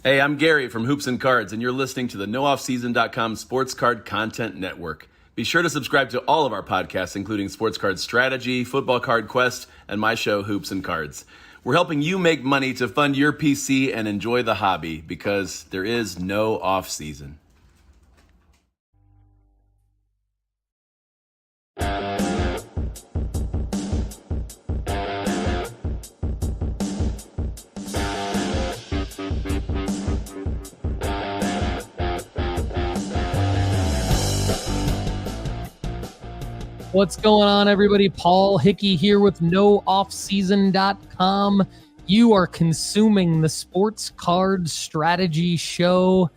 Hey, I'm Gary from Hoops and Cards, and you're listening to the NoOffSeason.com Sports Card Content Network. Be sure to subscribe to all of our podcasts, including Sports Card Strategy, Football Card Quest, and my show, Hoops and Cards. We're helping you make money to fund your PC and enjoy the hobby, because there is no off-season. What's going on, everybody? Paul Hickey here with NoOffSeason.com. You are consuming the Sports Card Strategy Show,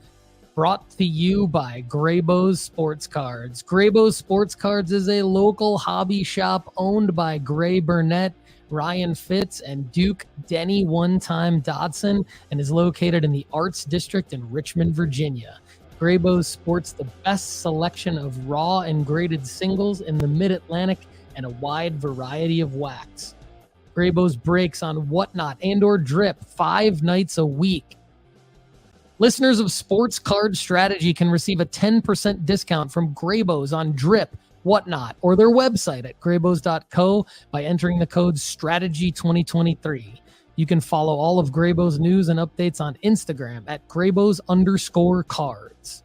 brought to you by Graybo's Sports Cards. Graybo's Sports Cards is a local hobby shop owned by Gray Burnett, Ryan Fitz, and Duke Denny One-Time Dodson, and is located in the Arts District in Richmond, Virginia. Graybo's sports the best selection of raw and graded singles in the Mid-Atlantic and a wide variety of wax. Graybo's breaks on Whatnot and or Drip 5 nights a week. Listeners of Sports Card Strategy can receive a 10% discount from Graybo's on Drip, Whatnot, or their website at graybos.co by entering the code STRATEGY2023. You can follow all of Graybo's news and updates on Instagram at Graybos_cards.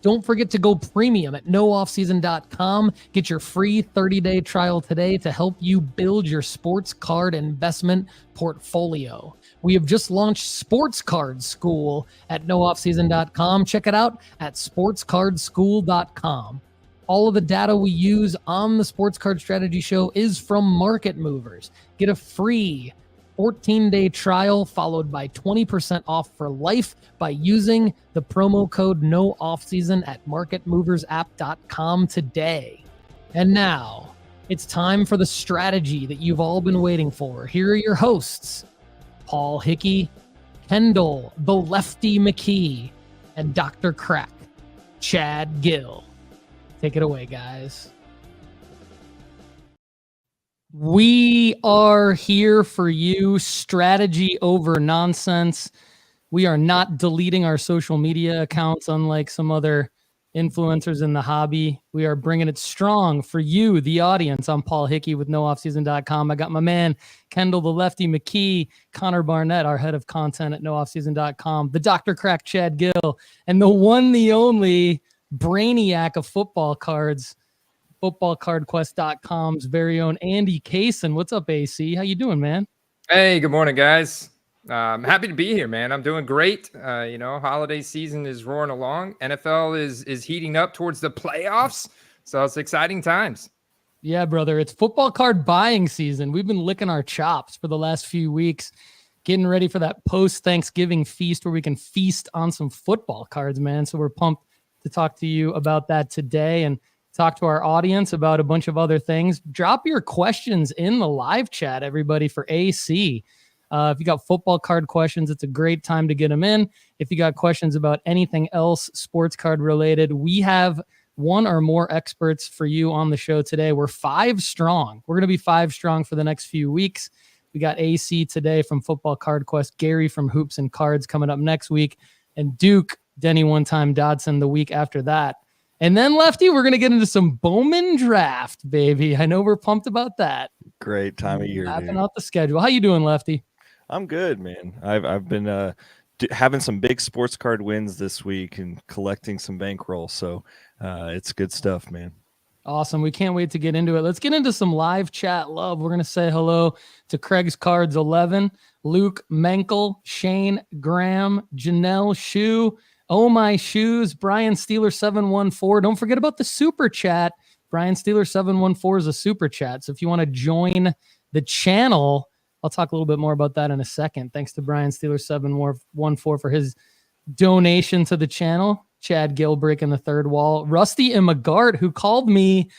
Don't forget to go premium at NoOffSeason.com. Get your free 30-day trial today to help you build your sports card investment portfolio. We have just launched Sports Card School at NoOffSeason.com. Check it out at SportsCardSchool.com. All of the data we use on the Sports Card Strategy Show is from Market Movers. Get a free 14-day trial followed by 20% off for life by using the promo code NOOFFSEASON at marketmoversapp.com today. And now, it's time for the strategy that you've all been waiting for. Here are your hosts, Paul Hickey, Kendall, the Lefty McKee, and Dr. Crack, Chad Guell. Take it away, guys. We are here for you. Strategy over nonsense. We are not deleting our social media accounts, unlike some other influencers in the hobby. We are bringing it strong for you, the audience. I'm Paul Hickey with NoOffSeason.com. I got my man, Kendall, the Lefty McKee, Connor Barnett, our head of content at NoOffSeason.com, the Dr. Crack, Chad Guell, and the one, the only brainiac of football cards, FootballCardQuest.com's very own Andy Cason. What's up, AC? How you doing, man? Hey, good morning, guys. I'm happy to be here, man. I'm doing great. Holiday season is roaring along. NFL is heating up towards the playoffs, so it's exciting times. Yeah, brother. It's football card buying season. We've been licking our chops for the last few weeks, getting ready for that post-Thanksgiving feast where we can feast on some football cards, man. So we're pumped to talk to you about that today and talk to our audience about a bunch of other things. Drop your questions in the live chat, everybody, for AC. If you got football card questions, it's a great time to get them in. If you got questions about anything else sports card related, we have one or more experts for you on the show today. We're 5 strong. We're going to be 5 strong for the next few weeks. We got AC today from Football Card Quest, Gary from Hoops and Cards coming up next week, and Duke Denny One-Time Dodson the week after that. And then, Lefty, we're going to get into some Bowman draft, baby. I know we're pumped about that. Great time of year, mapping out the schedule. How you doing, Lefty? I'm good, man. I've been having some big sports card wins this week and collecting some bankroll, so it's good stuff, man. Awesome. We can't wait to get into it. Let's get into some live chat love. We're going to say hello to Craig's Cards 11, Luke Menkel, Shane Graham, Janelle Shoe, Oh My Shoes, Brian Steeler 714. Don't forget about the super chat. Brian Steeler 714 is a super chat. So if you want to join the channel, I'll talk a little bit more about that in a second. Thanks to Brian Steeler 714 for his donation to the channel. Chad Gill breaking the third wall. Rusty and McGart, who called me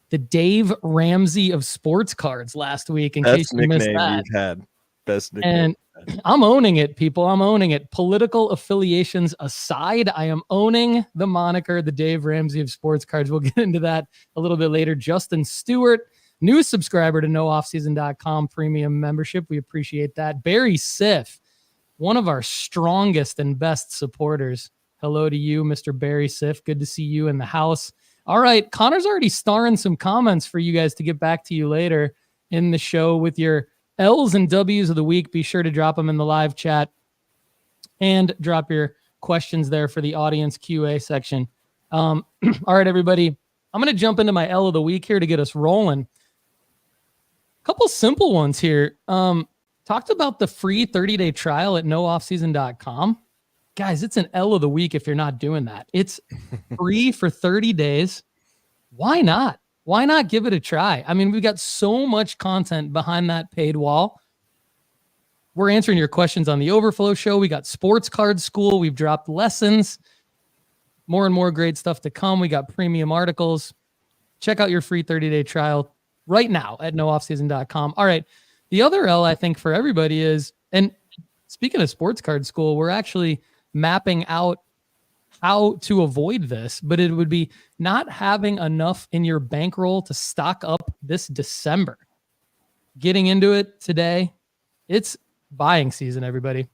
the Dave Ramsey of sports cards last week, in case you missed that. You've had. Best nickname. And I'm owning it, people. I'm owning it. Political affiliations aside, I am owning the moniker, the Dave Ramsey of sports cards. We'll get into that a little bit later. Justin Stewart, new subscriber to NoOffSeason.com premium membership. We appreciate that. Barry Siff, one of our strongest and best supporters. Hello to you, Mr. Barry Siff. Good to see you in the house. All right, Connor's already starring some comments for you guys to get back to you later in the show with your L's and W's of the week. Be sure to drop them in the live chat and drop your questions there for the audience QA section. All right, everybody. I'm going to jump into my L of the week here to get us rolling. Couple simple ones here. Talked about the free 30-day trial at nooffseason.com. Guys, it's an L of the week if you're not doing that. It's free for 30 days. Why not? Why not give it a try? I mean, we've got so much content behind that paid wall. We're answering your questions on the Overflow Show. We got Sports Card School. We've dropped lessons. More and more great stuff to come. We got premium articles. Check out your free 30-day trial right now at nooffseason.com. All right. The other L, I think, for everybody is, and speaking of Sports Card School, we're actually mapping out how to avoid this, but it would be not having enough in your bankroll to stock up this December. Getting into it today, it's buying season, everybody.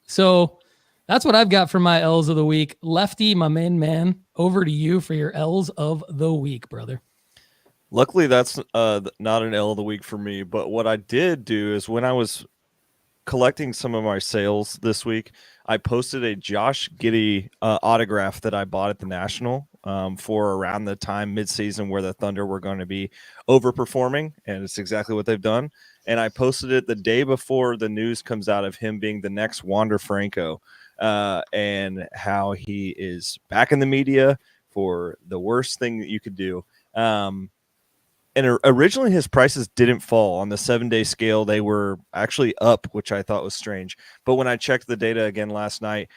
So that's what I've got for my L's of the week. Lefty, my main man, over to you for your L's of the week, brother. Luckily, that's not an L of the week for me. But what I did do is when I was collecting some of my sales this week, I posted a Josh Giddey autograph that I bought at the National for around the time midseason where the Thunder were going to be overperforming, and it's exactly what they've done. And I posted it the day before the news comes out of him being the next Wander Franco, and how he is back in the media for the worst thing that you could do. And originally his prices didn't fall on the 7-day scale. They were actually up, which I thought was strange. But when I checked the data again last night,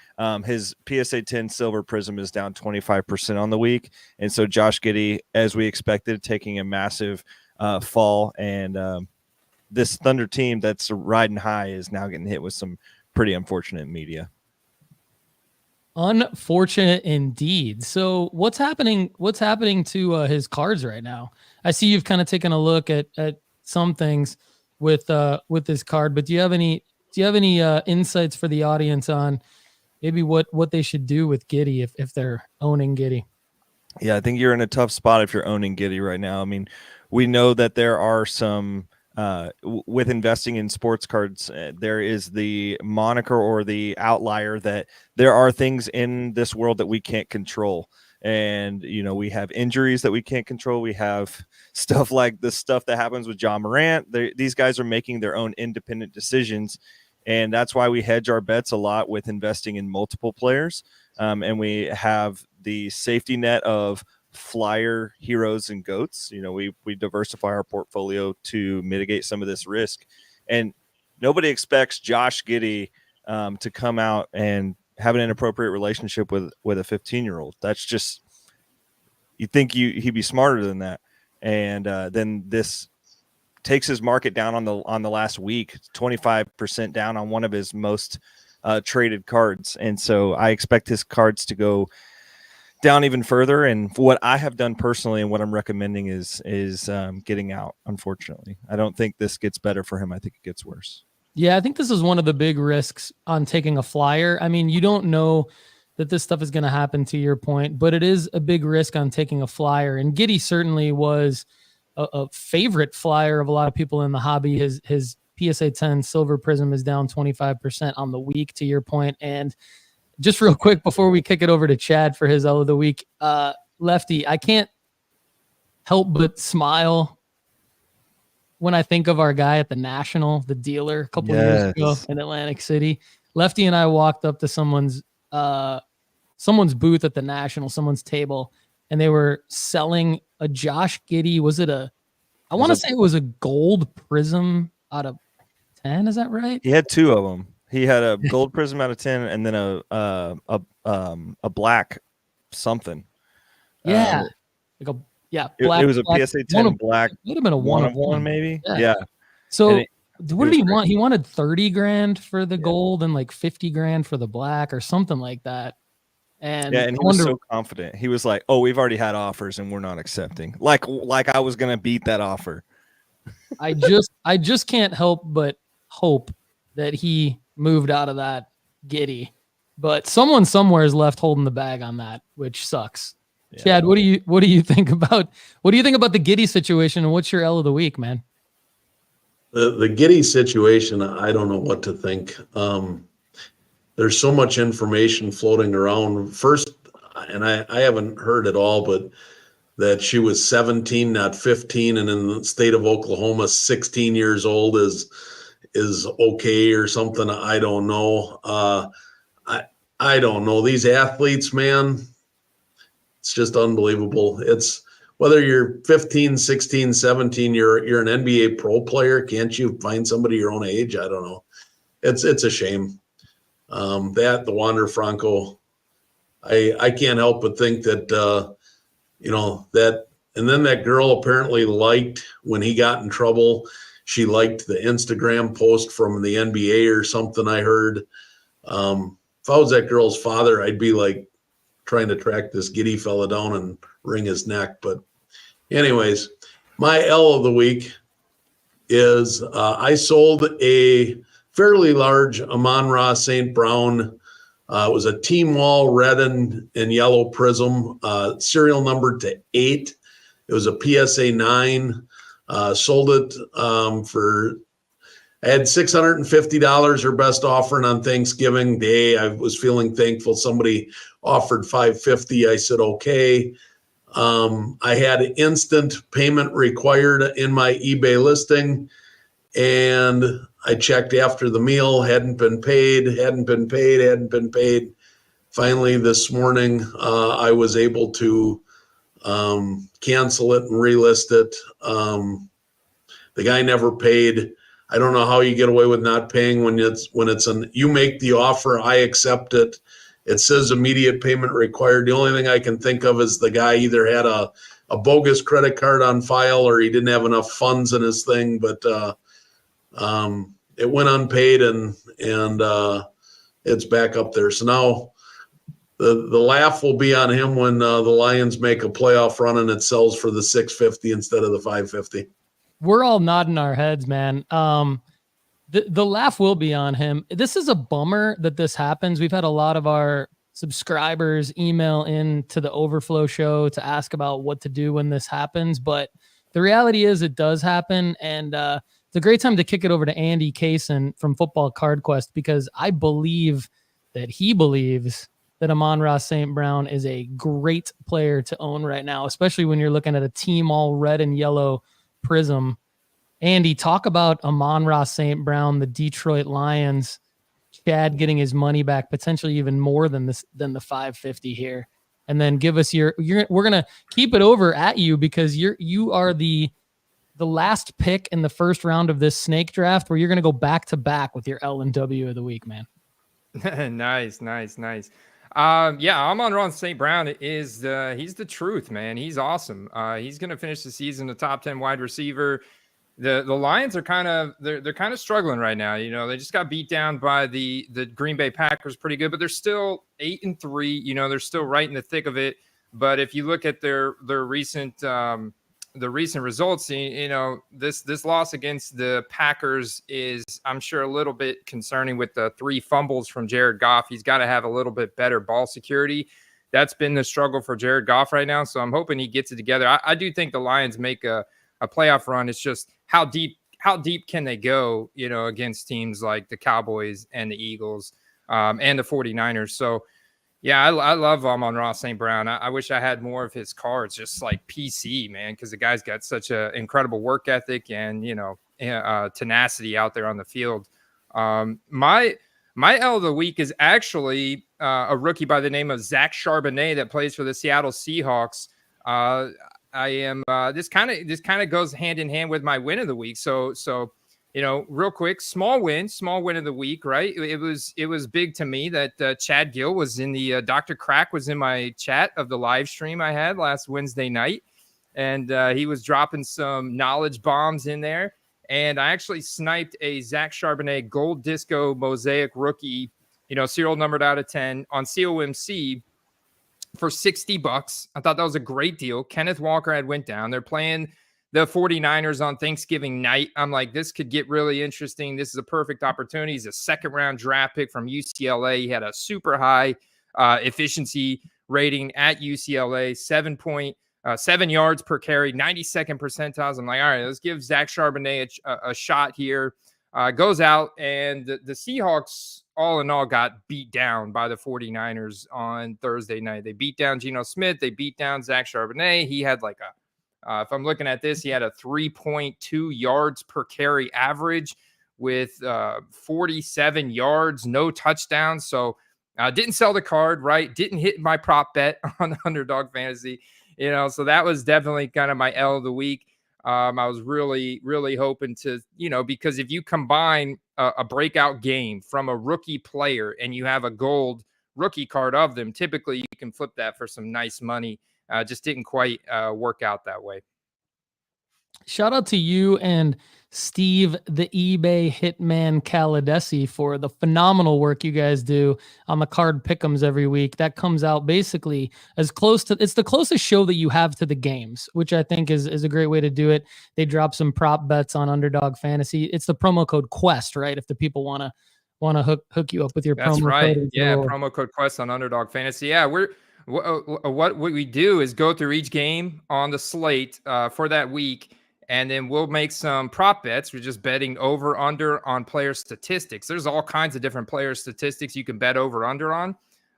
his PSA 10 Silver Prism is down 25% on the week. And so Josh Giddey, as we expected, taking a massive fall. And this Thunder team that's riding high is now getting hit with some pretty unfortunate media. Unfortunate indeed. So what's happening to his cards right now? I see you've kind of taken a look at some things with this card, but do you have any insights for the audience on maybe what they should do with Giddey if they're owning Giddey? Yeah, I think you're in a tough spot if you're owning Giddey right now. I mean, we know that there are some with investing in sports cards, there is the moniker or the outlier that there are things in this world that we can't control. And, you know, we have injuries that we can't control. We have stuff like the stuff that happens with John Morant. These guys are making their own independent decisions. And that's why we hedge our bets a lot with investing in multiple players. And we have the safety net of flyer heroes and goats. You know, we diversify our portfolio to mitigate some of this risk. And nobody expects Josh Giddey to come out and have an inappropriate relationship with a 15-year-old. That's just, you think he'd be smarter than that. And then this takes his market down on the last week, 25% down on one of his most traded cards. And so I expect his cards to go down even further. And what I have done personally and what I'm recommending is getting out. Unfortunately, I don't think this gets better for him. I think it gets worse. Yeah, I think this is one of the big risks on taking a flyer. I mean, you don't know that this stuff is going to happen, to your point, but it is a big risk on taking a flyer. And Giddey certainly was a favorite flyer of a lot of people in the hobby. His PSA 10 Silver Prism is down 25% on the week, to your point. And just real quick before we kick it over to Chad for his L of the week, Lefty, I can't help but smile when I think of our guy at the National, the dealer, a couple years ago in Atlantic City. Lefty and I walked up to someone's booth at the National, someone's table, and they were selling a Josh Giddey. I want to say it was a gold prism out of 10. Is that right? He had two of them. He had a gold prism out of 10 and then a black something. Yeah. Black, it was a PSA 10 black. It would have been a one of one, maybe. Yeah. So what did he want? He wanted 30 grand for the gold and like 50 grand for the black or something like that. And he was so confident. He was like, "Oh, we've already had offers and we're not accepting." Like I was gonna beat that offer. I just can't help but hope that he moved out of that Giddey. But someone somewhere is left holding the bag on that, which sucks. Yeah. Chad, what do you think about the Giddey situation, and what's your L of the week, man? The Giddey situation, I don't know what to think. There's so much information floating around. First, and I haven't heard it all, but that she was 17, not 15, and in the state of Oklahoma, 16 years old is okay or something. I don't know. I don't know. These athletes, man, it's just unbelievable. It's whether you're 15, 16, 17, you're an NBA pro player. Can't you find somebody your own age? I don't know. It's a shame. The Wander Franco, I can't help but think that, that, and then that girl apparently liked, when he got in trouble, she liked the Instagram post from the NBA or something, I heard. If I was that girl's father, I'd be like trying to track this Giddey fella down and wring his neck. But anyways, my L of the week is I sold a fairly large Amon-Ra St. Brown. It was a Team Wall red and yellow prism, serial number to 8. It was a PSA 9. Sold it I had $650, her best offering on Thanksgiving Day. I was feeling thankful. Somebody offered $550. I said, okay. I had instant payment required in my eBay listing, and I checked after the meal, hadn't been paid. Finally, this morning, I was able to cancel it and relist it. The guy never paid. I don't know how you get away with not paying when you make the offer, I accept it. It says immediate payment required. The only thing I can think of is the guy either had a bogus credit card on file or he didn't have enough funds in his thing, but it went unpaid and it's back up there. So now the laugh will be on him when the Lions make a playoff run and it sells for the $650 instead of the $550. We're all nodding our heads, man. The laugh will be on him. This is a bummer that this happens. We've had a lot of our subscribers email in to the Overflow show to ask about what to do when this happens. But the reality is it does happen. And it's a great time to kick it over to Andy Cason from FootballCardQuest, because I believe that he believes that Amon-Ra St. Brown is a great player to own right now, especially when you're looking at a team all red and yellow prism. Andy, talk about Amon-Ra St. Brown, the Detroit Lions, Chad getting his money back, potentially even more than the $550 here. And then give us we're going to keep it over at you, because you are the last pick in the first round of this snake draft, where you're going to go back to back with your L and W of the week, man. Nice. Amon-Ra St. Brown he's the truth, man. He's awesome. He's going to finish the season a top 10 wide receiver. The Lions are kind of struggling right now. They just got beat down by the Green Bay Packers pretty good, but they're still 8-3. They're still right in the thick of it. But if you look at their recent results, this loss against the Packers is, I'm sure, a little bit concerning with the 3 fumbles from Jared Goff. He's got to have a little bit better ball security. That's been the struggle for Jared Goff right now. So I'm hoping he gets it together. I do think the Lions make a playoff run. It's just how deep can they go, against teams like the Cowboys and the Eagles and the 49ers. So yeah, I love Amon-Ra St. Brown. I wish I had more of his cards, just like PC, man, because the guy's got such an incredible work ethic and, tenacity out there on the field. My L of the week is actually a rookie by the name of Zach Charbonnet that plays for the Seattle Seahawks. This kind of goes hand in hand with my win of the week. So real quick, small win of the week, right? It was big to me that Chad Guell was in the Dr. Crack was in my chat of the live stream I had last Wednesday night, and he was dropping some knowledge bombs in there. And I actually sniped a Zach Charbonnet Gold Disco Mosaic rookie, serial numbered out of 10 on COMC for $60. I thought that was a great deal. Kenneth Walker had went down. They're playing the 49ers on Thanksgiving night. I'm like, this could get really interesting. This is a perfect opportunity. He's a second-round draft pick from UCLA. He had a super high efficiency rating at UCLA, 7 yards per carry, 92nd percentiles. I'm like, all right, let's give Zach Charbonnet a shot here. Goes out, and the Seahawks, all in all, got beat down by the 49ers on Thursday night. They beat down Geno Smith. They beat down Zach Charbonnet. He had like if I'm looking at this, he had a 3.2 yards per carry average with 47 yards, no touchdowns. So didn't sell the card, right? Didn't hit my prop bet on Underdog Fantasy. So that was definitely kind of my L of the week. I was really, really hoping to, because if you combine a breakout game from a rookie player and you have a gold rookie card of them, typically you can flip that for some nice money. Just didn't quite work out that way. Shout out to you and Steve, the eBay Hitman Caladesi, for the phenomenal work you guys do on the card pick'ems every week. That comes out basically it's the closest show that you have to the games, which I think is a great way to do it. They drop some prop bets on Underdog Fantasy. It's the promo code Quest, right? If the people want to hook you up with your That's promo right. code. Yeah, promo code Quest on Underdog Fantasy. Yeah, what we do is go through each game on the slate for that week. And then we'll make some prop bets. We're just betting over, under on player statistics. There's all kinds of different player statistics you can bet over, under on.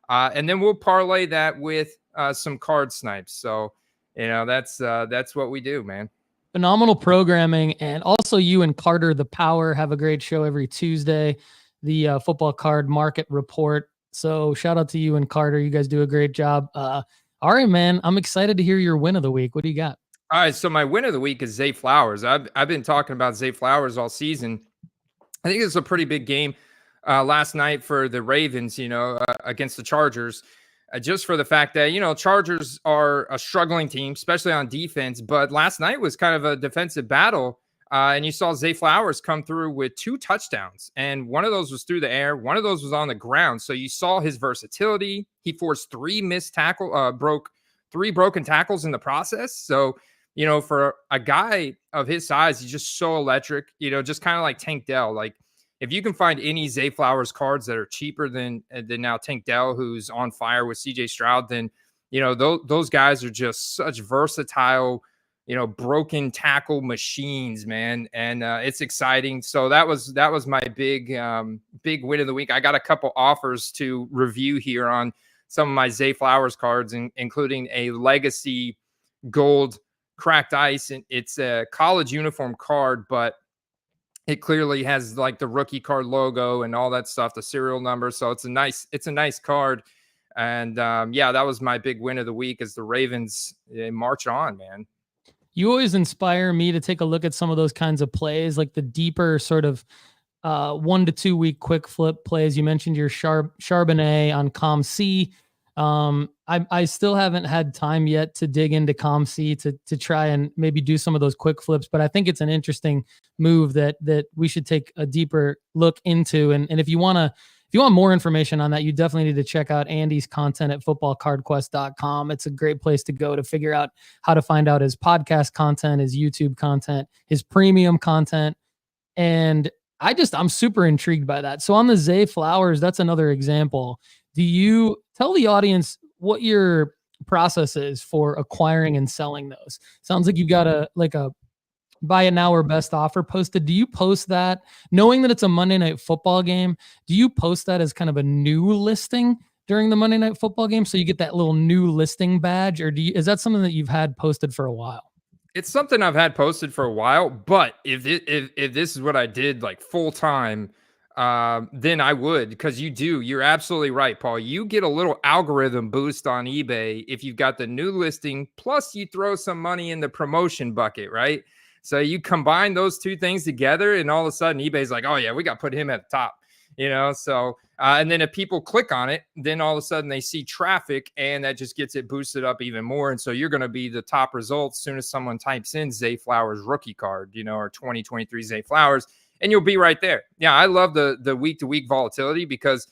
And then we'll parlay that with some card snipes. So, that's what we do, man. Phenomenal programming. And also you and Carter the Power have a great show every Tuesday, the Football Card Market Report. So shout out to you and Carter. You guys do a great job. All right, man. I'm excited to hear your win of the week. What do you got? All right, so my win of the week is Zay Flowers. I've been talking about Zay Flowers all season. I think it's a pretty big game last night for the Ravens, against the Chargers, just for the fact that, Chargers are a struggling team, especially on defense. But last night was kind of a defensive battle, and you saw Zay Flowers come through with 2 touchdowns, and one of those was through the air. One of those was on the ground. So you saw his versatility. He forced 3 broke 3 broken tackles in the process. So, for a guy of his size, he's just so electric, just kind of like Tank Dell. Like, if you can find any Zay Flowers cards that are cheaper than now Tank Dell, who's on fire with CJ Stroud, then, those guys are just such versatile, broken tackle machines, man. And it's exciting. So that was my big win of the week. I got a couple offers to review here on some of my Zay Flowers cards, including a legacy gold cracked ice. And it's a college uniform card, but it clearly has like the rookie card logo and all that stuff, the serial number. So it's a nice card. And that was my big win of the week as the Ravens march on, man. You always inspire me to take a look at some of those kinds of plays, like the deeper sort of 1 to 2 week quick flip plays. You mentioned your Charbonnet on ComC. I still haven't had time yet to dig into ComC to try and maybe do some of those quick flips, but I think it's an interesting move that we should take a deeper look into. And if you want more information on that, you definitely need to check out Andy's content at FootballCardQuest.com. It's a great place to go to figure out how to find out his podcast content, his YouTube content, his premium content. And I'm super intrigued by that. So on the Zay Flowers, that's another example. Do you tell the audience what your process is for acquiring and selling those? Sounds like you've got a buy it now or best offer posted. Do you post that knowing that it's a Monday Night Football game? Do you post that as kind of a new listing during the Monday Night Football game, so you get that little new listing badge, or is that something that you've had posted for a while? It's something I've had posted for a while, but if this is what I did like full time, then I would, because you're absolutely right, Paul. You get a little algorithm boost on eBay if you've got the new listing, plus you throw some money in the promotion bucket, right? So you combine those two things together, and all of a sudden eBay's like, oh yeah, we got to put him at the top, So, and then if people click on it, then all of a sudden they see traffic, and that just gets it boosted up even more. And so you're going to be the top results as soon as someone types in Zay Flowers rookie card, or 2023 Zay Flowers, and you'll be right there. Yeah, I love the week-to-week volatility because,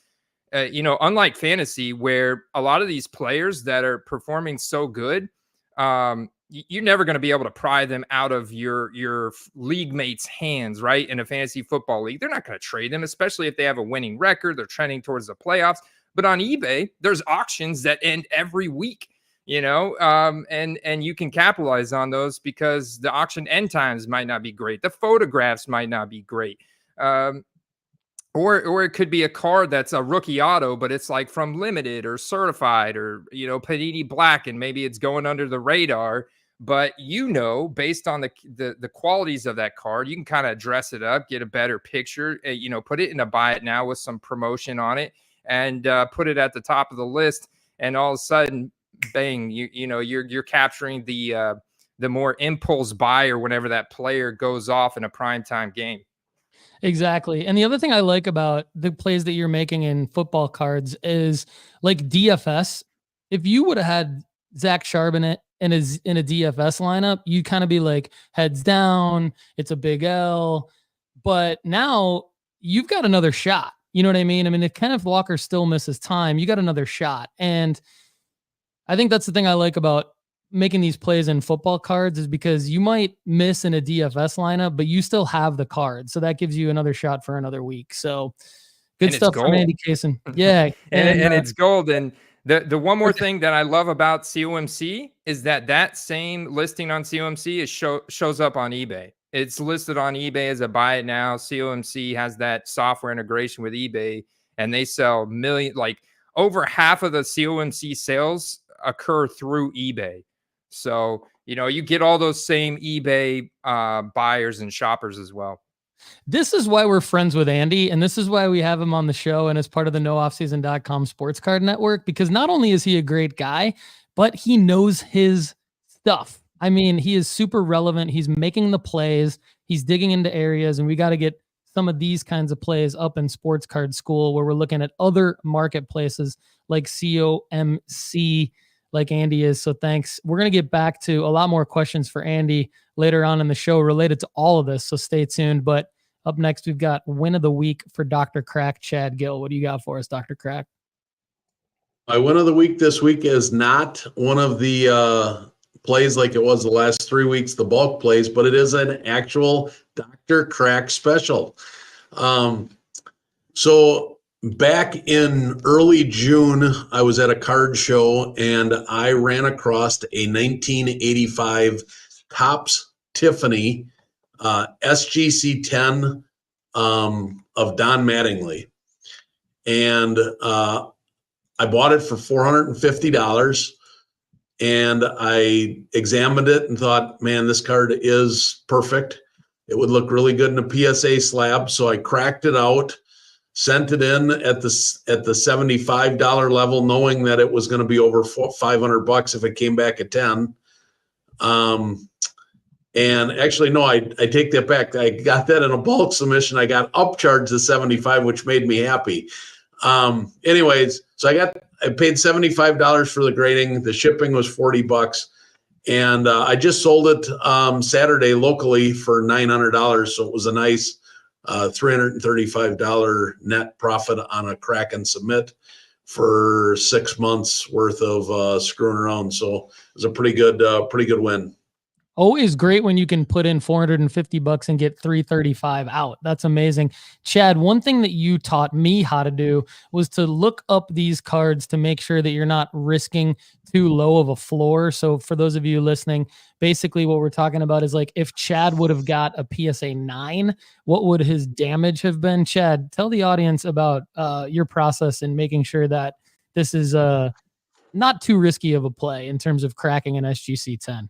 unlike fantasy, where a lot of these players that are performing so good, you're never going to be able to pry them out of your league mates' hands, right? In a fantasy football league, they're not going to trade them, especially if they have a winning record. They're trending towards the playoffs. But on eBay, there's auctions that end every week, and you can capitalize on those because the auction end times might not be great. The photographs might not be great. Or it could be a card that's a rookie auto, but it's like from limited or certified or, Panini Black, and maybe it's going under the radar. But, based on the qualities of that card, you can kind of dress it up, get a better picture, put it in a buy it now with some promotion on it, and put it at the top of the list. And all of a sudden, bang, you're capturing the more impulse buyer whenever that player goes off in a primetime game. Exactly. And the other thing I like about the plays that you're making in football cards is like DFS. If you would have had Zach Charbonnet in a DFS lineup, you kind of be like heads down. It's a big L. But now you've got another shot. You know what I mean? I mean, if Kenneth Walker still misses time, you got another shot. And I think that's the thing I like about making these plays in football cards is because you might miss in a DFS lineup, but you still have the card. So that gives you another shot for another week. So good stuff from Andy Cason. Yeah. and it's gold. And the one more thing that I love about COMC is that same listing on COMC shows up on eBay. It's listed on eBay as a buy it now. COMC has that software integration with eBay, and they sell over half of the COMC sales occur through eBay. So, you get all those same eBay buyers and shoppers as well. This is why we're friends with Andy, and this is why we have him on the show and as part of the nooffseason.com sports card network, because not only is he a great guy, but he knows his stuff. I mean, he is super relevant. He's making the plays. He's digging into areas, and we got to get some of these kinds of plays up in sports card school where we're looking at other marketplaces like COMC, like Andy is. So thanks. We're going to get back to a lot more questions for Andy later on in the show related to all of this. So stay tuned. But up next, we've got win of the week for Dr. Crack, Chad Gill. What do you got for us, Dr. Crack? My win of the week this week is not one of the plays like it was the last 3 weeks, the bulk plays, but it is an actual Dr. Crack special. So back in early June, I was at a card show and I ran across a 1985 Topps Tiffany SGC 10 of Don Mattingly. And I bought it for $450 and I examined it and thought, man, this card is perfect. It would look really good in a PSA slab. So I cracked it out, sent it in at the $75 level, knowing that it was going to be over $500 if it came back at 10. And actually, no, I take that back. I got that in a bulk submission. I got upcharged to 75, which made me happy. Anyways, so I paid $75 for the grading. The shipping was $40. And I just sold it Saturday locally for $900. So it was a nice $335 net profit on a crack and submit for 6 months worth of screwing around. So it was a pretty good win. Always great when you can put in $450 and get $335 out. That's amazing. Chad, one thing that you taught me how to do was to look up these cards to make sure that you're not risking too low of a floor. So for those of you listening, basically what we're talking about is like if Chad would have got a PSA 9, what would his damage have been? Chad, tell the audience about your process in making sure that this is not too risky of a play in terms of cracking an SGC 10.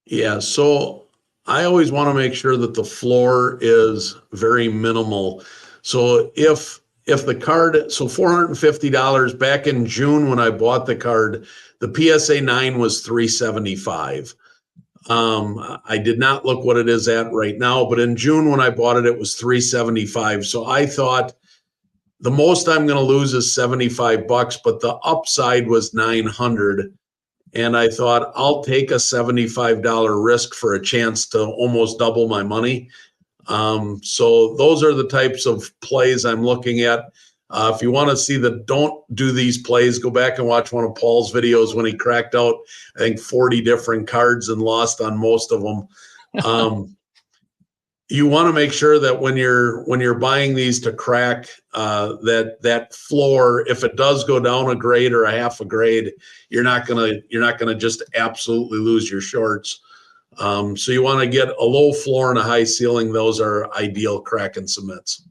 Yeah, so I always want to make sure that the floor is very minimal. So if the card, so $450 back in June when I bought the card, the PSA 9 was $375. I did not look what it is at right now, but in June when I bought it, it was $375. So I thought the most I'm going to lose is $75, but the upside was $900. And I thought I'll take a $75 risk for a chance to almost double my money. So those are the types of plays I'm looking at. If you want to see don't do these plays, go back and watch one of Paul's videos when he cracked out, I think, 40 different cards and lost on most of them. You want to make sure that when you're buying these to crack, that floor, if it does go down a grade or a half a grade, you're not gonna just absolutely lose your shorts. So you want to get a low floor and a high ceiling. Those are ideal crack and submits.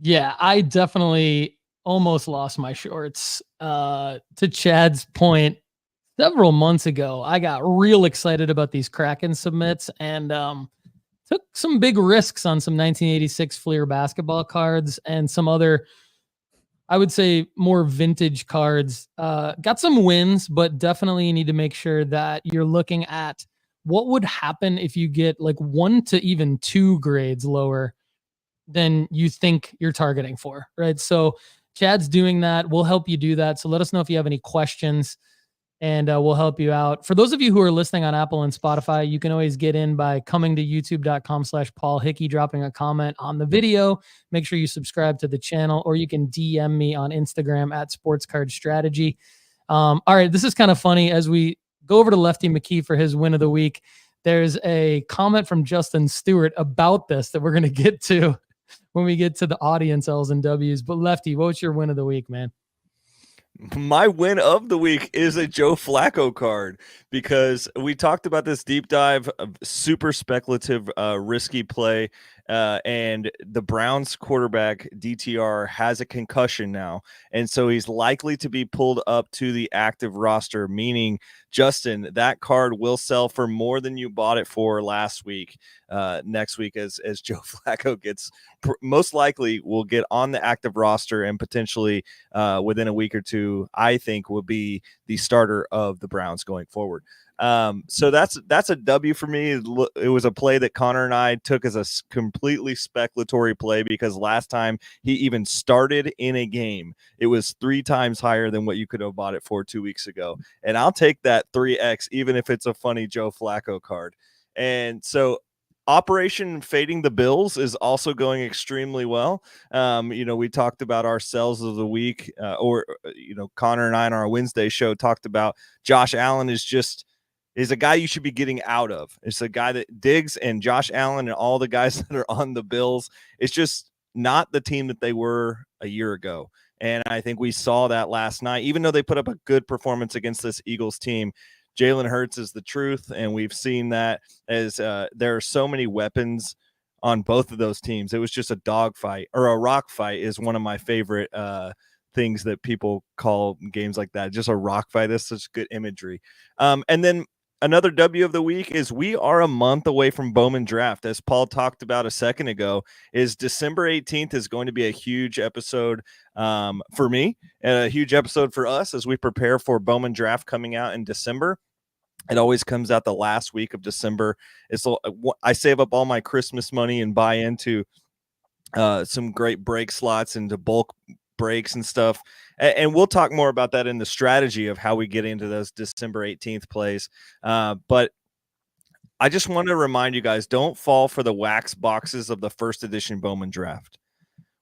Yeah, I definitely almost lost my shorts. To Chad's point, several months ago, I got real excited about these Kraken submits and took some big risks on some 1986 Fleer basketball cards and some other, I would say, more vintage cards. Got some wins, but definitely you need to make sure that you're looking at what would happen if you get like 1 to even 2 grades lower than you think you're targeting for, right? So Chad's doing that. We'll help you do that. So let us know if you have any questions and we'll help you out. For those of you who are listening on Apple and Spotify, you can always get in by coming to youtube.com/Paul Hickey, dropping a comment on the video. Make sure you subscribe to the channel, or you can DM me on Instagram at SportsCardStrategy. All right, this is kind of funny. As we go over to Lefty McKee for his win of the week, there's a comment from Justin Stewart about this that we're going to get to when we get to the audience L's and W's. But Lefty, what's your win of the week, man? My win of the week is a Joe Flacco card, because we talked about this deep dive, super speculative, risky play. And the Browns quarterback DTR has a concussion now. And so he's likely to be pulled up to the active roster, meaning, Justin, that card will sell for more than you bought it for last week. Next week, as Joe Flacco gets, most likely will get on the active roster and potentially within a week or two, I think will be the starter of the Browns going forward. So that's a W for me. It was a play that Connor and I took as a completely speculatory play, because last time he even started in a game, it was 3 times higher than what you could have bought it for 2 weeks ago. And I'll take that 3X, even if it's a funny Joe Flacco card. And so Operation Fading the Bills is also going extremely well. We talked about our sells of the week, Connor and I on our Wednesday show talked about Josh Allen is a guy you should be getting out of. It's a guy that Diggs and Josh Allen and all the guys that are on the Bills, it's just not the team that they were a year ago. And I think we saw that last night. Even though they put up a good performance against this Eagles team, Jalen Hurts is the truth, and we've seen that as there are so many weapons on both of those teams. It was just a dogfight, or a rock fight is one of my favorite things that people call games like that. Just a rock fight. That's such good imagery. And then another W of the week is we are a month away from Bowman Draft. As Paul talked about a second ago, is December 18th is going to be a huge episode for me, and a huge episode for us as we prepare for Bowman Draft coming out in December. It always comes out the last week of December. I save up all my Christmas money and buy into some great break slots into bulk breaks and stuff. And we'll talk more about that in the strategy of how we get into those December 18th plays. But I just want to remind you guys, don't fall for the wax boxes of the first edition Bowman Draft.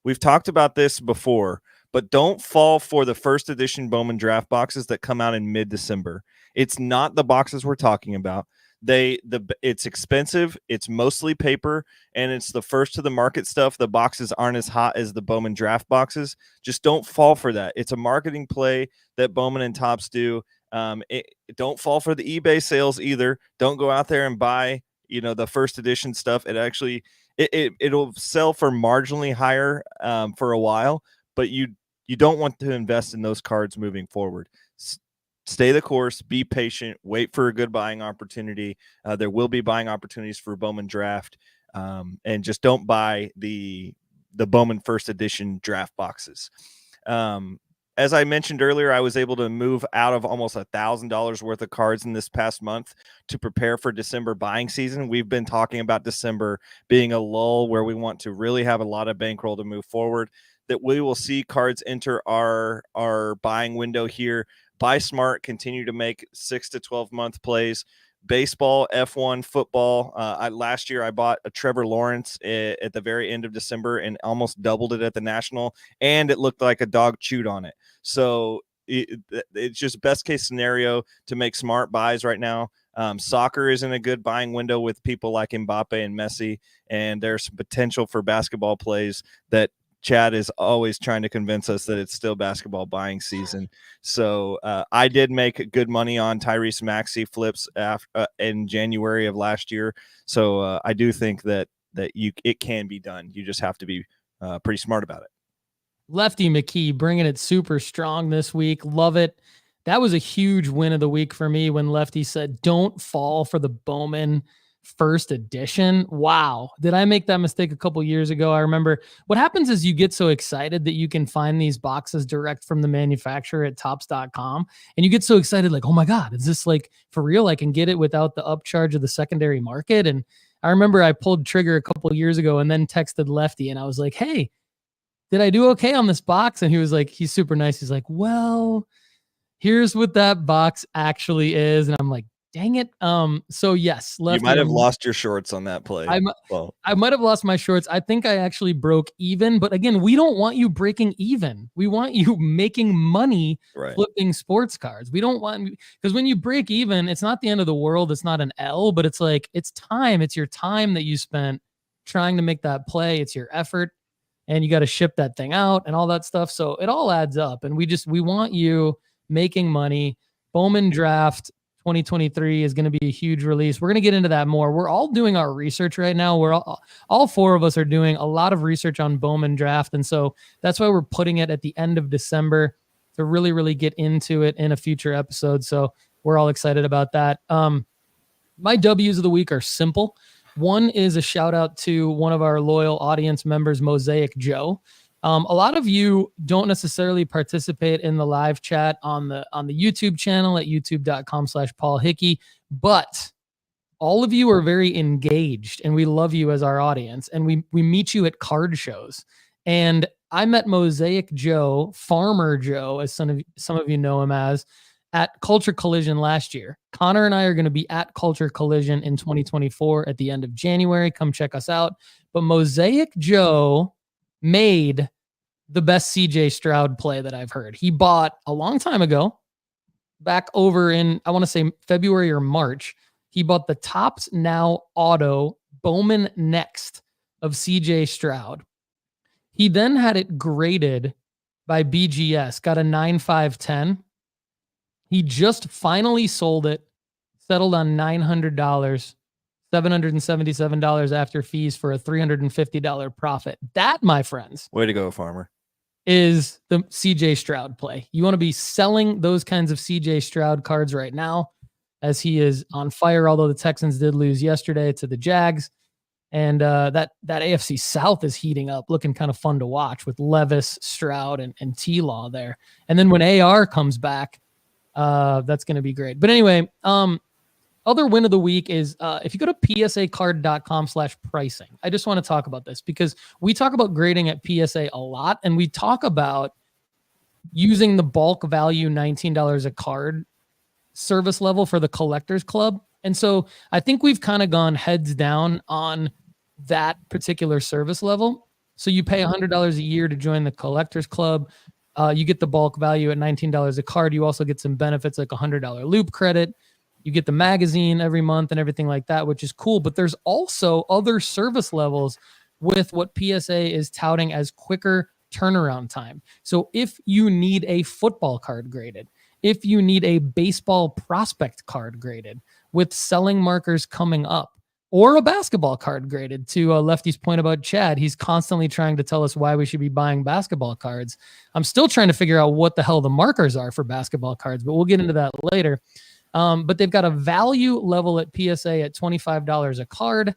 We've talked about this before, but don't fall for the first edition Bowman Draft boxes that come out in mid-December. It's not the boxes we're talking about. It's expensive, it's mostly paper, and it's the first to the market stuff. The boxes aren't as hot as the Bowman Draft boxes. Just don't fall for that. It's a marketing play that Bowman and Topps do. Don't fall for the eBay sales either. Don't go out there and buy the first edition stuff. It'll sell for marginally higher for a while, but you don't want to invest in those cards moving forward. Stay the course, be patient, wait for a good buying opportunity. There will be buying opportunities for Bowman Draft, and just don't buy the Bowman first edition draft boxes. As I mentioned earlier, I was able to move out of almost $1,000 worth of cards in this past month to prepare for December buying season. We've been talking about December being a lull where we want to really have a lot of bankroll to move forward, that we will see cards enter our buying window here. Buy smart, continue to make 6 to 12 month plays. baseball, F1, football. Last year I bought a Trevor Lawrence at the very end of December and almost doubled it at the National, and it looked like a dog chewed on it. So it's just best case scenario to make smart buys right now. Soccer is in a good buying window with people like Mbappe and Messi, and there's some potential for basketball plays that Chad is always trying to convince us that it's still basketball buying season. So I did make good money on Tyrese Maxey flips in January of last year. So I do think that it can be done. You just have to be pretty smart about it. Lefty McKee bringing it super strong this week. Love it. That was a huge win of the week for me when Lefty said, don't fall for the Bowman first edition. Wow. Did I make that mistake a couple years ago? I remember what happens is you get so excited that you can find these boxes direct from the manufacturer at tops.com. And you get so excited, like, oh my God, is this like for real? I can get it without the upcharge of the secondary market. And I remember I pulled trigger a couple years ago and then texted Lefty and I was like, hey, did I do okay on this box? And he was like, he's super nice. He's like, well, here's what that box actually is. And I'm like, dang it. So yes, Lefty, you might have lost your shorts on that play. I might have lost my shorts. I think I actually broke even, but again, we don't want you breaking even. We want you making money flipping sports cards. We don't want, because when you break even, it's not the end of the world. It's not an L, but it's like, it's time. It's your time that you spent trying to make that play. It's your effort, and you got to ship that thing out and all that stuff. So it all adds up, and we want you making money. Bowman Draft 2023 is going to be a huge release. We're going to get into that more. We're all doing our research right now. We're all four of us are doing a lot of research on Bowman Draft. And so that's why we're putting it at the end of December to really, really get into it in a future episode. So we're all excited about that. My W's of the week are simple. One is a shout out to one of our loyal audience members, Mosaic Joe. A lot of you don't necessarily participate in the live chat on the YouTube channel at youtube.com/Paul Hickey, but all of you are very engaged and we love you as our audience, and we meet you at card shows. And I met Mosaic Joe, Farmer Joe, as some of you know him as, at Culture Collision last year. Connor and I are going to be at Culture Collision in 2024 at the end of January. Come check us out. But Mosaic Joe made the best CJ Stroud play that I've heard. He bought a long time ago, back over in, I want to say February or March. He bought the Topps Now Auto Bowman Next of CJ Stroud. He then had it graded by BGS, got a 9.510. He just finally sold it, settled on $900, $777 after fees for a $350 profit. That, my friends, way to go, Farmer, is the CJ Stroud play. You want to be selling those kinds of CJ Stroud cards right now, as he is on fire, although the Texans did lose yesterday to the Jags. And that AFC South is heating up, looking kind of fun to watch with Levis, Stroud, and T-Law there. And then when AR comes back, that's going to be great. But anyway, other win of the week is if you go to psacard.com/pricing. I just want to talk about this because we talk about grading at PSA a lot, and we talk about using the bulk value $19 a card service level for the Collectors Club. And so I think we've kind of gone heads down on that particular service level. So you pay $100 a year to join the Collectors Club. You get the bulk value at $19 a card. You also get some benefits like $100 loop credit. You get the magazine every month and everything like that, which is cool. But there's also other service levels with what PSA is touting as quicker turnaround time. So if you need a football card graded, if you need a baseball prospect card graded with selling markers coming up, or a basketball card graded, to Lefty's point about Chad, he's constantly trying to tell us why we should be buying basketball cards. I'm still trying to figure out what the hell the markers are for basketball cards, but we'll get into that later. But they've got a value level at PSA at $25 a card,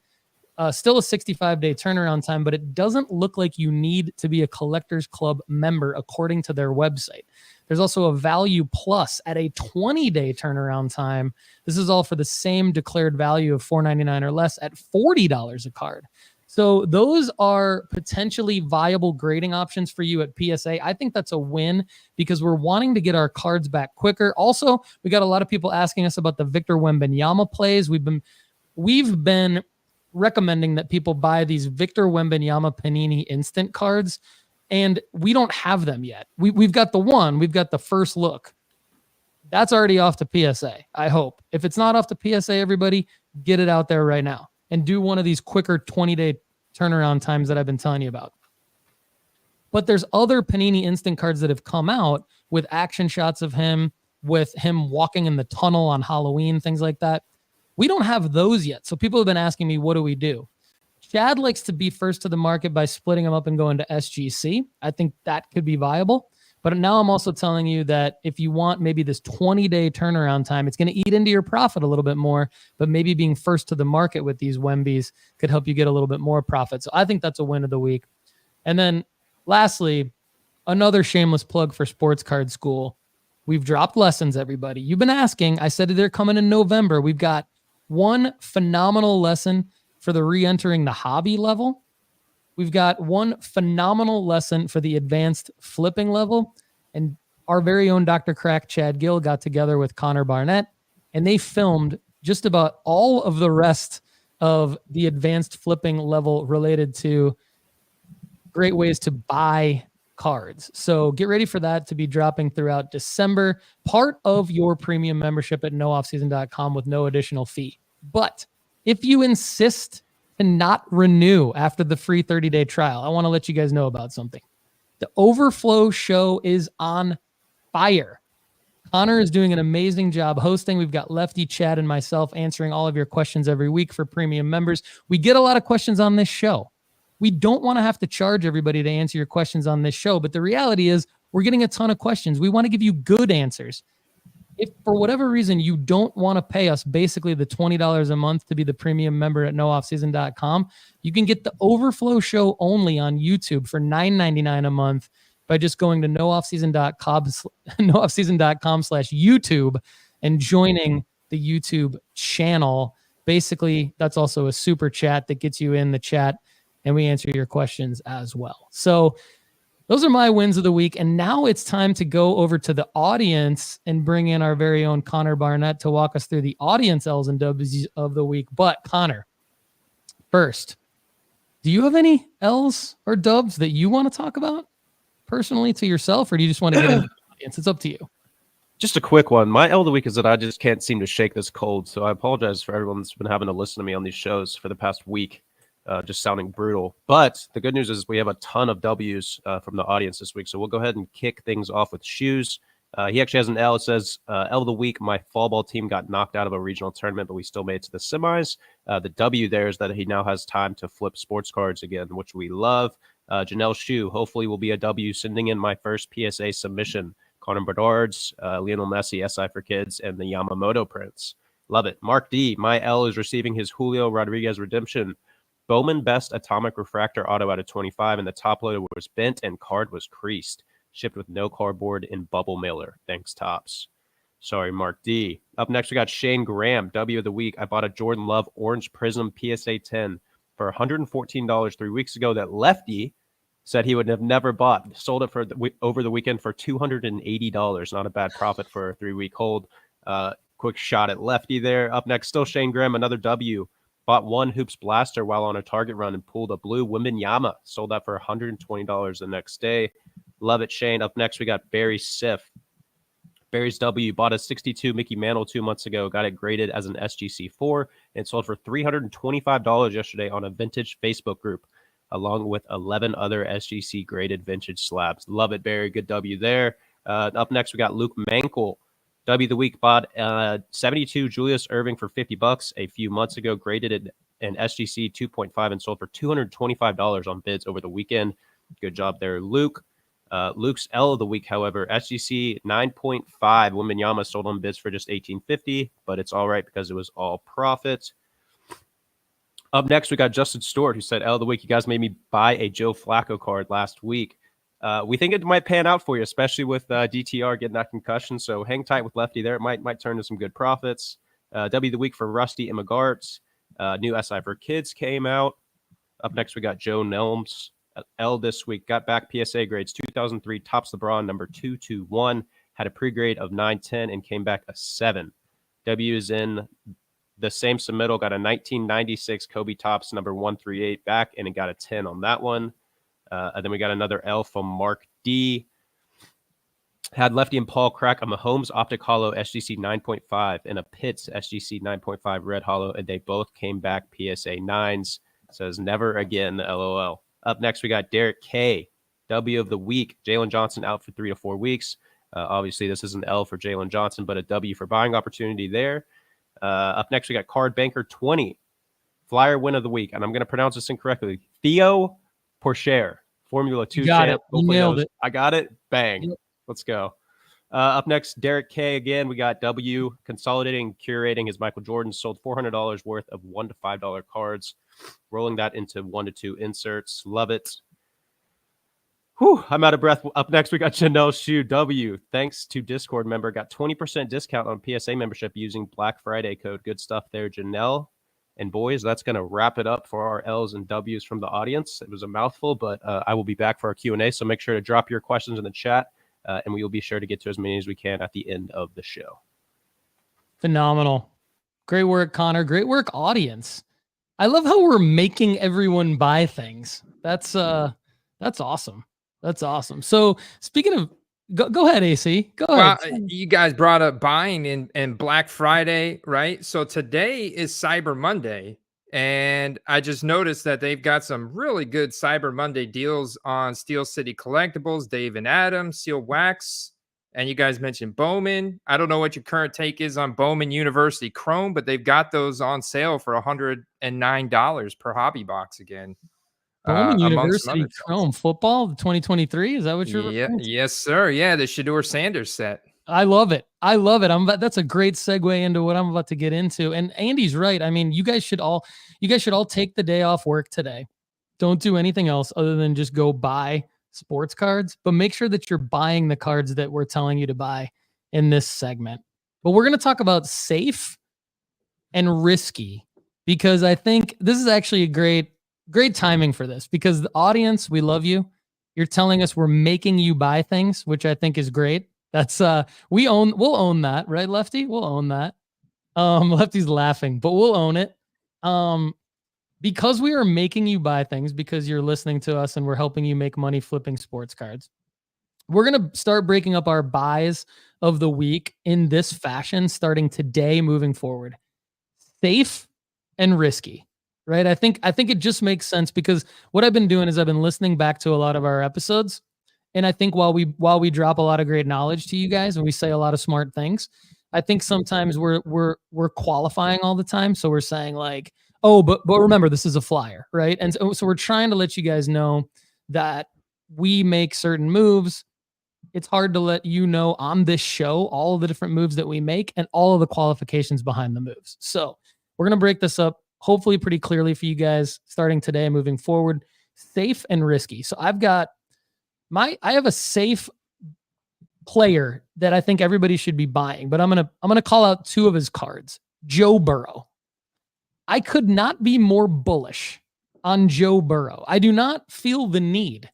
still a 65-day turnaround time, but it doesn't look like you need to be a Collectors Club member according to their website. There's also a value plus at a 20-day turnaround time. This is all for the same declared value of $4.99 or less at $40 a card. So those are potentially viable grading options for you at PSA. I think that's a win because we're wanting to get our cards back quicker. Also, we got a lot of people asking us about the Victor Wembanyama plays. We've been recommending that people buy these Victor Wembanyama Panini instant cards, and we don't have them yet. We've got the first look. That's already off to PSA, I hope. If it's not off to PSA, everybody, get it out there right now and do one of these quicker 20-day turnaround times that I've been telling you about. But there's other Panini instant cards that have come out with action shots of him, with him walking in the tunnel on Halloween, things like that. We don't have those yet. So people have been asking me, what do we do? Chad likes to be first to the market by splitting them up and going to SGC. I think that could be viable. But now I'm also telling you that if you want maybe this 20-day turnaround time, it's going to eat into your profit a little bit more, but maybe being first to the market with these Wembies could help you get a little bit more profit. So I think that's a win of the week. And then lastly, another shameless plug for Sports Card School. We've dropped lessons, everybody. You've been asking. I said they're coming in November. We've got one phenomenal lesson for the re-entering the hobby level. We've got one phenomenal lesson for the advanced flipping level. And our very own Dr. Crack, Chad Gill, got together with Connor Barnett, and they filmed just about all of the rest of the advanced flipping level related to great ways to buy cards. So get ready for that to be dropping throughout December, part of your premium membership at nooffseason.com with no additional fee. But if you insist to not renew after the free 30-day trial, I want to let you guys know about something. The Overflow show is on fire. Connor is doing an amazing job hosting. We've got Lefty, Chad, and myself answering all of your questions every week for premium members. We get a lot of questions on this show. We don't want to have to charge everybody to answer your questions on this show, but the reality is we're getting a ton of questions. We want to give you good answers. If for whatever reason you don't want to pay us basically the $20 a month to be the premium member at nooffseason.com, you can get the Overflow show only on YouTube for $9.99 a month by just going to nooffseason.com/YouTube and joining the YouTube channel. Basically, that's also a super chat that gets you in the chat, and we answer your questions as well. So those are my wins of the week. And now it's time to go over to the audience and bring in our very own Connor Barnett to walk us through the audience L's and W's of the week. But Connor, first, do you have any L's or dubs that you want to talk about personally to yourself, or do you just want to get into the audience? It's up to you. Just a quick one. My L of the week is that I just can't seem to shake this cold. So I apologize for everyone that's been having to listen to me on these shows for the past week. Just sounding brutal. But the good news is we have a ton of W's from the audience this week. So we'll go ahead and kick things off with Shoes. He actually has an L. It says, L of the week, my fall ball team got knocked out of a regional tournament, but we still made it to the semis. The W there is that he now has time to flip sports cards again, which we love. Janelle Shoe, hopefully will be a W, sending in my first PSA submission. Connor Bedard's, Lionel Messi, SI for Kids, and the Yamamoto Prince. Love it. Mark D, my L is receiving his Julio Rodriguez redemption. Bowman Best Atomic Refractor Auto out of 25, and the top loader was bent and card was creased. Shipped with no cardboard in bubble mailer. Thanks, Tops. Sorry, Mark D. Up next, we got Shane Graham, W of the week. I bought a Jordan Love Orange Prism PSA 10 for $114 3 weeks ago that Lefty said he would have never bought. Sold it for over the weekend for $280. Not a bad profit for a 3-week hold. Quick shot at Lefty there. Up next, still Shane Graham, another W. Bought one Hoops Blaster while on a Target run and pulled a blue Wembanyama. Sold that for $120 the next day. Love it, Shane. Up next, we got Barry Siff. Barry's W bought a 62 Mickey Mantle 2 months ago, got it graded as an SGC4, and sold for $325 yesterday on a vintage Facebook group, along with 11 other SGC graded vintage slabs. Love it, Barry. Good W there. Up next, we got Luke Mankel. W of the week bought 72 Julius Erving for $50 a few months ago, graded it an SGC 2.5 and sold for $225 on bids over the weekend. Good job there, Luke. Luke's L of the week, however, SGC 9.5 Wembanyama sold on bids for just $18.50, but it's all right because it was all profit. Up next, we got Justin Stewart, who said, L of the week, you guys made me buy a Joe Flacco card last week. We think it might pan out for you, especially with DTR getting that concussion. So hang tight with Lefty there. It might turn to some good profits. W of the week for Rusty Immigarts. New SI for Kids came out. Up next, we got Joe Nelms. L this week. Got back PSA grades 2003, tops LeBron, number 221. Had a pre-grade of 910 and came back a 7. W is in the same submittal. Got a 1996 Kobe Tops, number 138 back, and it got a 10 on that one. And then we got another L from Mark D. Had Lefty and Paul crack a Mahomes Optic Hollow SGC 9.5 and a Pitts SGC 9.5 Red Hollow, and they both came back PSA 9s. Says never again, LOL. Up next, we got Derek K. W of the week. Jalen Johnson out for 3 to 4 weeks. Obviously, this is an L for Jalen Johnson, but a W for buying opportunity there. Up next, we got Card Banker 20. Flyer win of the week, and I'm going to pronounce this incorrectly. Theo Porcher, Formula 2 champ. You nailed it. I got it. Bang. Yep. Let's go. Up next, Derek K. Again, we got W consolidating, curating his Michael Jordan. Sold $400 worth of $1 to $5 cards, rolling that into 1 to 2 inserts. Love it. Whew, I'm out of breath. Up next, we got Janelle Shu W. Thanks to Discord member, got 20% discount on PSA membership using Black Friday code. Good stuff there, Janelle. And boys, that's going to wrap it up for our L's and W's from the audience. It was a mouthful, but I will be back for our Q&A. So make sure to drop your questions in the chat. And we will be sure to get to as many as we can at the end of the show. Phenomenal. Great work, Connor. Great work, audience. I love how we're making everyone buy things. That's awesome. That's awesome. So speaking of, go ahead, AC. Go ahead. You guys brought up buying and Black Friday, right? So today is Cyber Monday. And I just noticed that they've got some really good Cyber Monday deals on Steel City Collectibles, Dave and Adam, Seal Wax, and you guys mentioned Bowman. I don't know what your current take is on Bowman University Chrome, but they've got those on sale for $109 per hobby box again. Bowman University Chrome football 2023. Is that what you're referring to? Yes, sir. Yeah, the Shedeur Sanders set. I love it. I love it. That's a great segue into what I'm about to get into. And Andy's right. I mean, you guys should all take the day off work today. Don't do anything else other than just go buy sports cards, but make sure that you're buying the cards that we're telling you to buy in this segment. But we're going to talk about safe and risky, because I think this is actually a great timing for this, because the audience, we love you. You're telling us we're making you buy things, which I think is great. That's we'll own that, right, Lefty? We'll own that. Lefty's laughing, but we'll own it. Because we are making you buy things, because you're listening to us and we're helping you make money flipping sports cards. We're going to start breaking up our buys of the week in this fashion, starting today, moving forward. Safe and risky, right? I think it just makes sense, because what I've been doing is I've been listening back to a lot of our episodes. And I think while we drop a lot of great knowledge to you guys and we say a lot of smart things, I think sometimes we're qualifying all the time. So we're saying like, oh, but remember, this is a flyer, right? And so we're trying to let you guys know that we make certain moves. It's hard to let you know on this show all of the different moves that we make and all of the qualifications behind the moves. So we're going to break this up hopefully pretty clearly for you guys starting today, moving forward. Safe and risky. So I have a safe player that I think everybody should be buying, but I'm gonna call out 2 of his cards. Joe Burrow. I could not be more bullish on Joe Burrow. I do not feel the need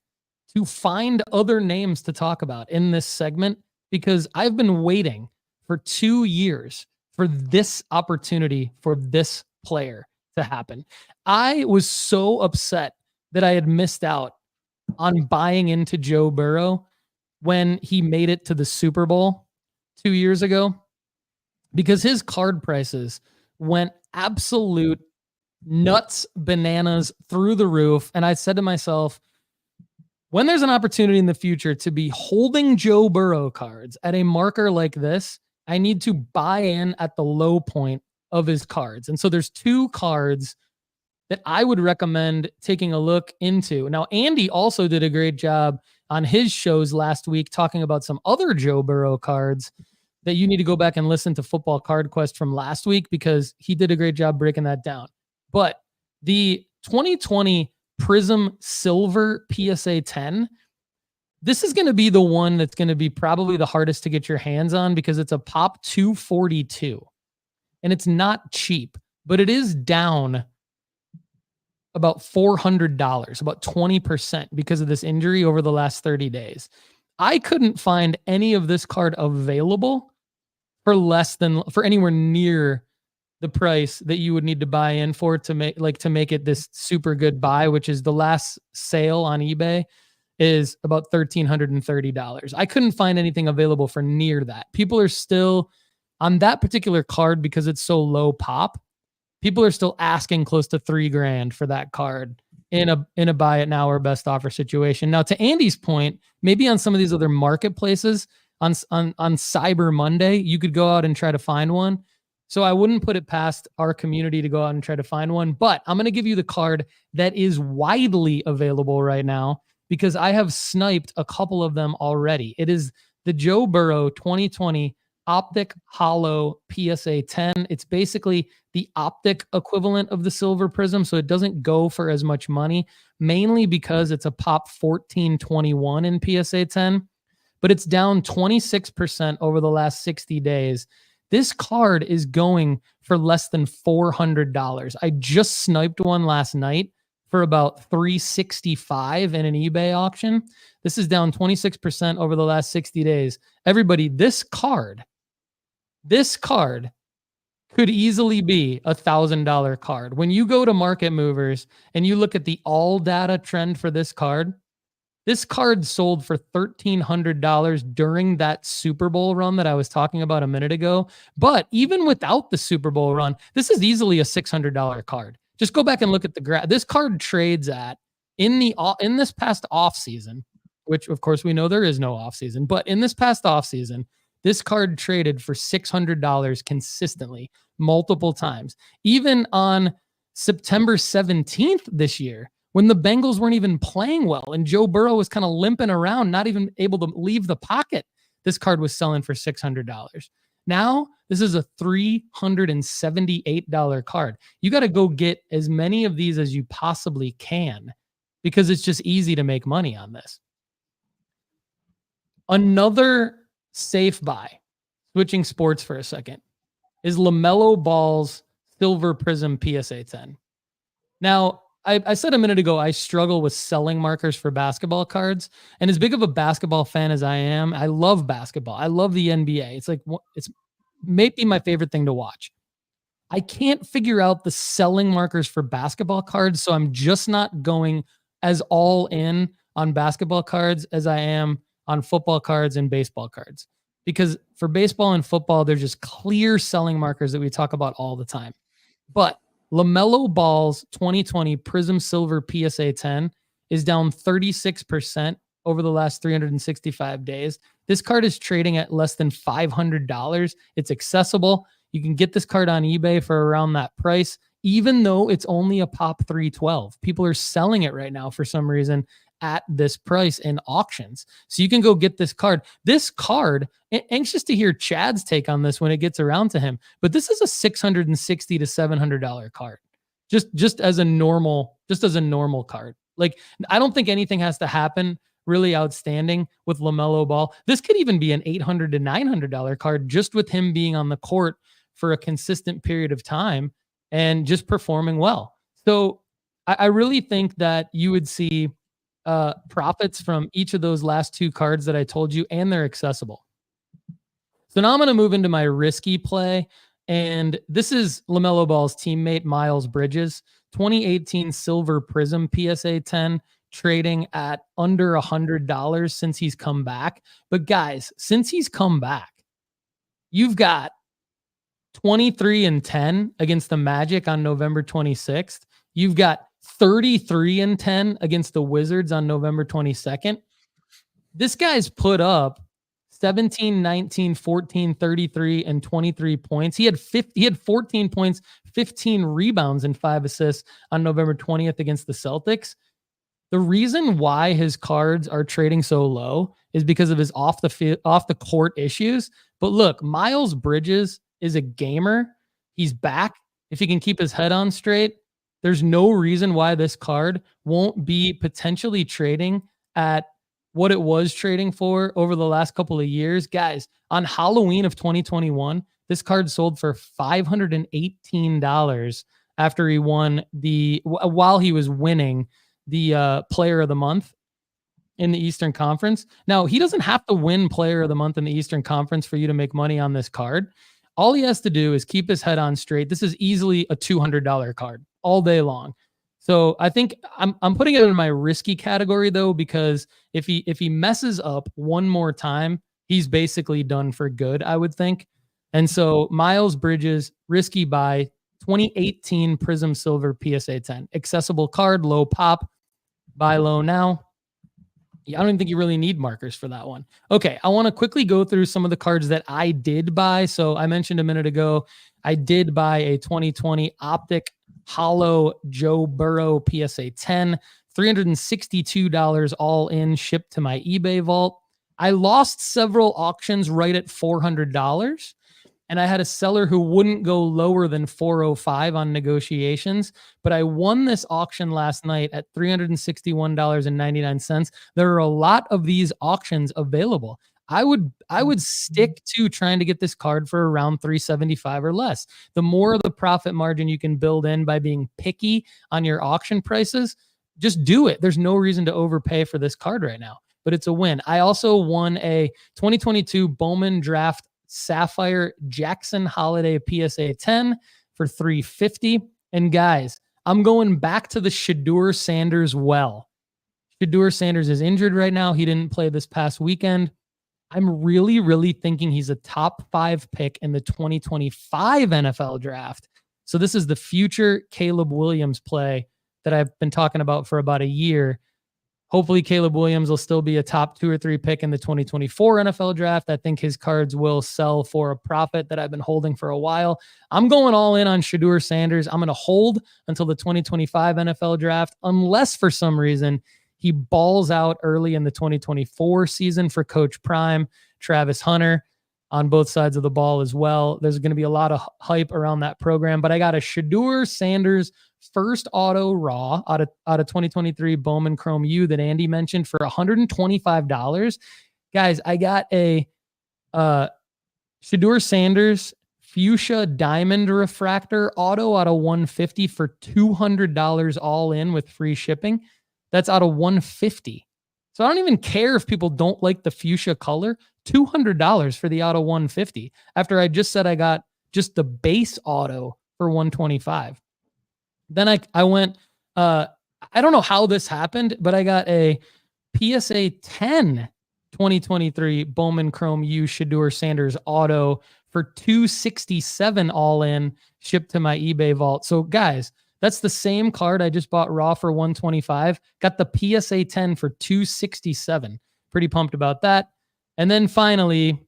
to find other names to talk about in this segment, because I've been waiting for 2 years for this opportunity for this player to happen. I was so upset that I had missed out on buying into Joe Burrow when he made it to the Super Bowl 2 years ago, because his card prices went absolute nuts, bananas through the roof. And I said to myself, when there's an opportunity in the future to be holding Joe Burrow cards at a marker like this, I need to buy in at the low point of his cards. And so there's 2 cards that I would recommend taking a look into. Now, Andy also did a great job on his shows last week talking about some other Joe Burrow cards that you need to go back and listen to Football Card Quest from last week, because he did a great job breaking that down. But the 2020 Prism Silver PSA 10, this is going to be the one that's going to be probably the hardest to get your hands on, because it's a pop 242 and it's not cheap, but it is down about $400, about 20% because of this injury over the last 30 days. I couldn't find any of this card available for anywhere near the price that you would need to buy in for to make it this super good buy, which is the last sale on eBay is about $1,330. I couldn't find anything available for near that. People are still on that particular card because it's so low pop. People are still asking close to $3,000 for that card in a buy it now or best offer situation. Now, to Andy's point, maybe on some of these other marketplaces on Cyber Monday, you could go out and try to find one. So I wouldn't put it past our community to go out and try to find one, but I'm going to give you the card that is widely available right now because I have sniped a couple of them already. It is the Joe Burrow 2020 Optic Hollow PSA 10. It's basically the optic equivalent of the Silver Prism, so it doesn't go for as much money, mainly because it's a pop 1421 in PSA 10, but it's down 26% over the last 60 days. This card is going for less than $400. I just sniped one last night for about $365 in an eBay auction. This is down 26% over the last 60 days. Everybody, this card could easily be $1,000 card. When you go to Market Movers and you look at the all data trend for this card sold for $1,300 during that Super Bowl run that I was talking about a minute ago. But even without the Super Bowl run, this is easily a $600 card. Just go back and look at the graph. This card trades at in this past off season, which of course we know there is no off season, but in this past off season, this card traded for $600 consistently, multiple times. Even on September 17th this year, when the Bengals weren't even playing well and Joe Burrow was kind of limping around, not even able to leave the pocket, this card was selling for $600. Now, this is a $378 card. You got to go get as many of these as you possibly can because it's just easy to make money on this. Another safe buy, switching sports for a second, is LaMelo Ball's Silver Prism PSA 10. Now, I said a minute ago, I struggle with selling markers for basketball cards. And as big of a basketball fan as I am, I love basketball. I love the NBA. It's maybe my favorite thing to watch. I can't figure out the selling markers for basketball cards. So I'm just not going as all in on basketball cards as I am on football cards and baseball cards. Because for baseball and football, they're just clear selling markers that we talk about all the time. But LaMelo Ball's 2020 Prism Silver PSA 10 is down 36% over the last 365 days. This card is trading at less than $500. It's accessible. You can get this card on eBay for around that price, even though it's only a pop 312. People are selling it right now for some reason at this price in auctions. So you can go get this card. This card, anxious to hear Chad's take on this when it gets around to him, but this is a $660 to $700 card. Just as a normal card. Like, I don't think anything has to happen really outstanding with LaMelo Ball. This could even be an $800 to $900 card just with him being on the court for a consistent period of time and just performing well. So I really think that you would see profits from each of those last two cards that I told you, and they're accessible. So now I'm going to move into my risky play, and this is LaMelo Ball's teammate, Miles Bridges, 2018 Silver Prism PSA 10, trading at under $100 since he's come back. But guys, since he's come back, you've got 23-10 against the Magic on November 26th. You've got 33-10 against the Wizards on November 22nd. This guy's put up 17, 19, 14, 33, and 23 points. He had 14 points, 15 rebounds, and 5 assists on November 20th against the Celtics. The reason why his cards are trading so low is because of his off the court issues. But look, Miles Bridges is a gamer. He's back. If he can keep his head on straight, there's no reason why this card won't be potentially trading at what it was trading for over the last couple of years. Guys, on Halloween of 2021, this card sold for $518 after he won while he was winning the Player of the Month in the Eastern Conference. Now, he doesn't have to win Player of the Month in the Eastern Conference for you to make money on this card. All he has to do is keep his head on straight. This is easily a $200 card all day long. So I think I'm putting it in my risky category though, because if he messes up one more time, he's basically done for good, I would think. And so Miles Bridges, risky buy, 2018 Prism Silver PSA 10. Accessible card, low pop, buy low now. I don't even think you really need markers for that one. Okay, I want to quickly go through some of the cards that I did buy. So I mentioned a minute ago, I did buy a 2020 Optic Hollow Joe Burrow PSA 10, $362 all in, shipped to my eBay vault. I lost several auctions right at $400. And I had a seller who wouldn't go lower than 405 on negotiations, but I won this auction last night at $361.99. There are a lot of these auctions available. I would stick to trying to get this card for around 375 or less. The more of the profit margin you can build in by being picky on your auction prices, just do it. There's no reason to overpay for this card right now, but it's a win. I also won a 2022 Bowman Draft Sapphire Jackson Holiday PSA 10 for $350. And guys, I'm going back to the Shedeur Sanders well. Shedeur Sanders is injured right now. He didn't play this past weekend. I'm really, really thinking he's a top 5 pick in the 2025 NFL draft. So this is the future Caleb Williams play that I've been talking about for about a year. Hopefully Caleb Williams will still be a top 2 or 3 pick in the 2024 NFL draft. I think his cards will sell for a profit that I've been holding for a while. I'm going all in on Shedeur Sanders. I'm going to hold until the 2025 NFL draft, unless for some reason he balls out early in the 2024 season for Coach Prime, Travis Hunter on both sides of the ball as well. There's going to be a lot of hype around that program, but I got a Shedeur Sanders first auto raw out of 2023 Bowman Chrome U that Andy mentioned for $125. Guys, I got a Shedeur Sanders fuchsia diamond refractor auto out of 150 for $200 all in with free shipping. That's out of 150. So I don't even care if people don't like the fuchsia color. $200 for the auto 150 after I just said I got just the base auto for 125. Then I went, I don't know how this happened, but I got a PSA 10 2023 Bowman Chrome U Shedeur Sanders auto for $267 all in, shipped to my eBay vault. So guys, that's the same card I just bought raw for $125. Got the PSA 10 for $267. Pretty pumped about that. And then finally,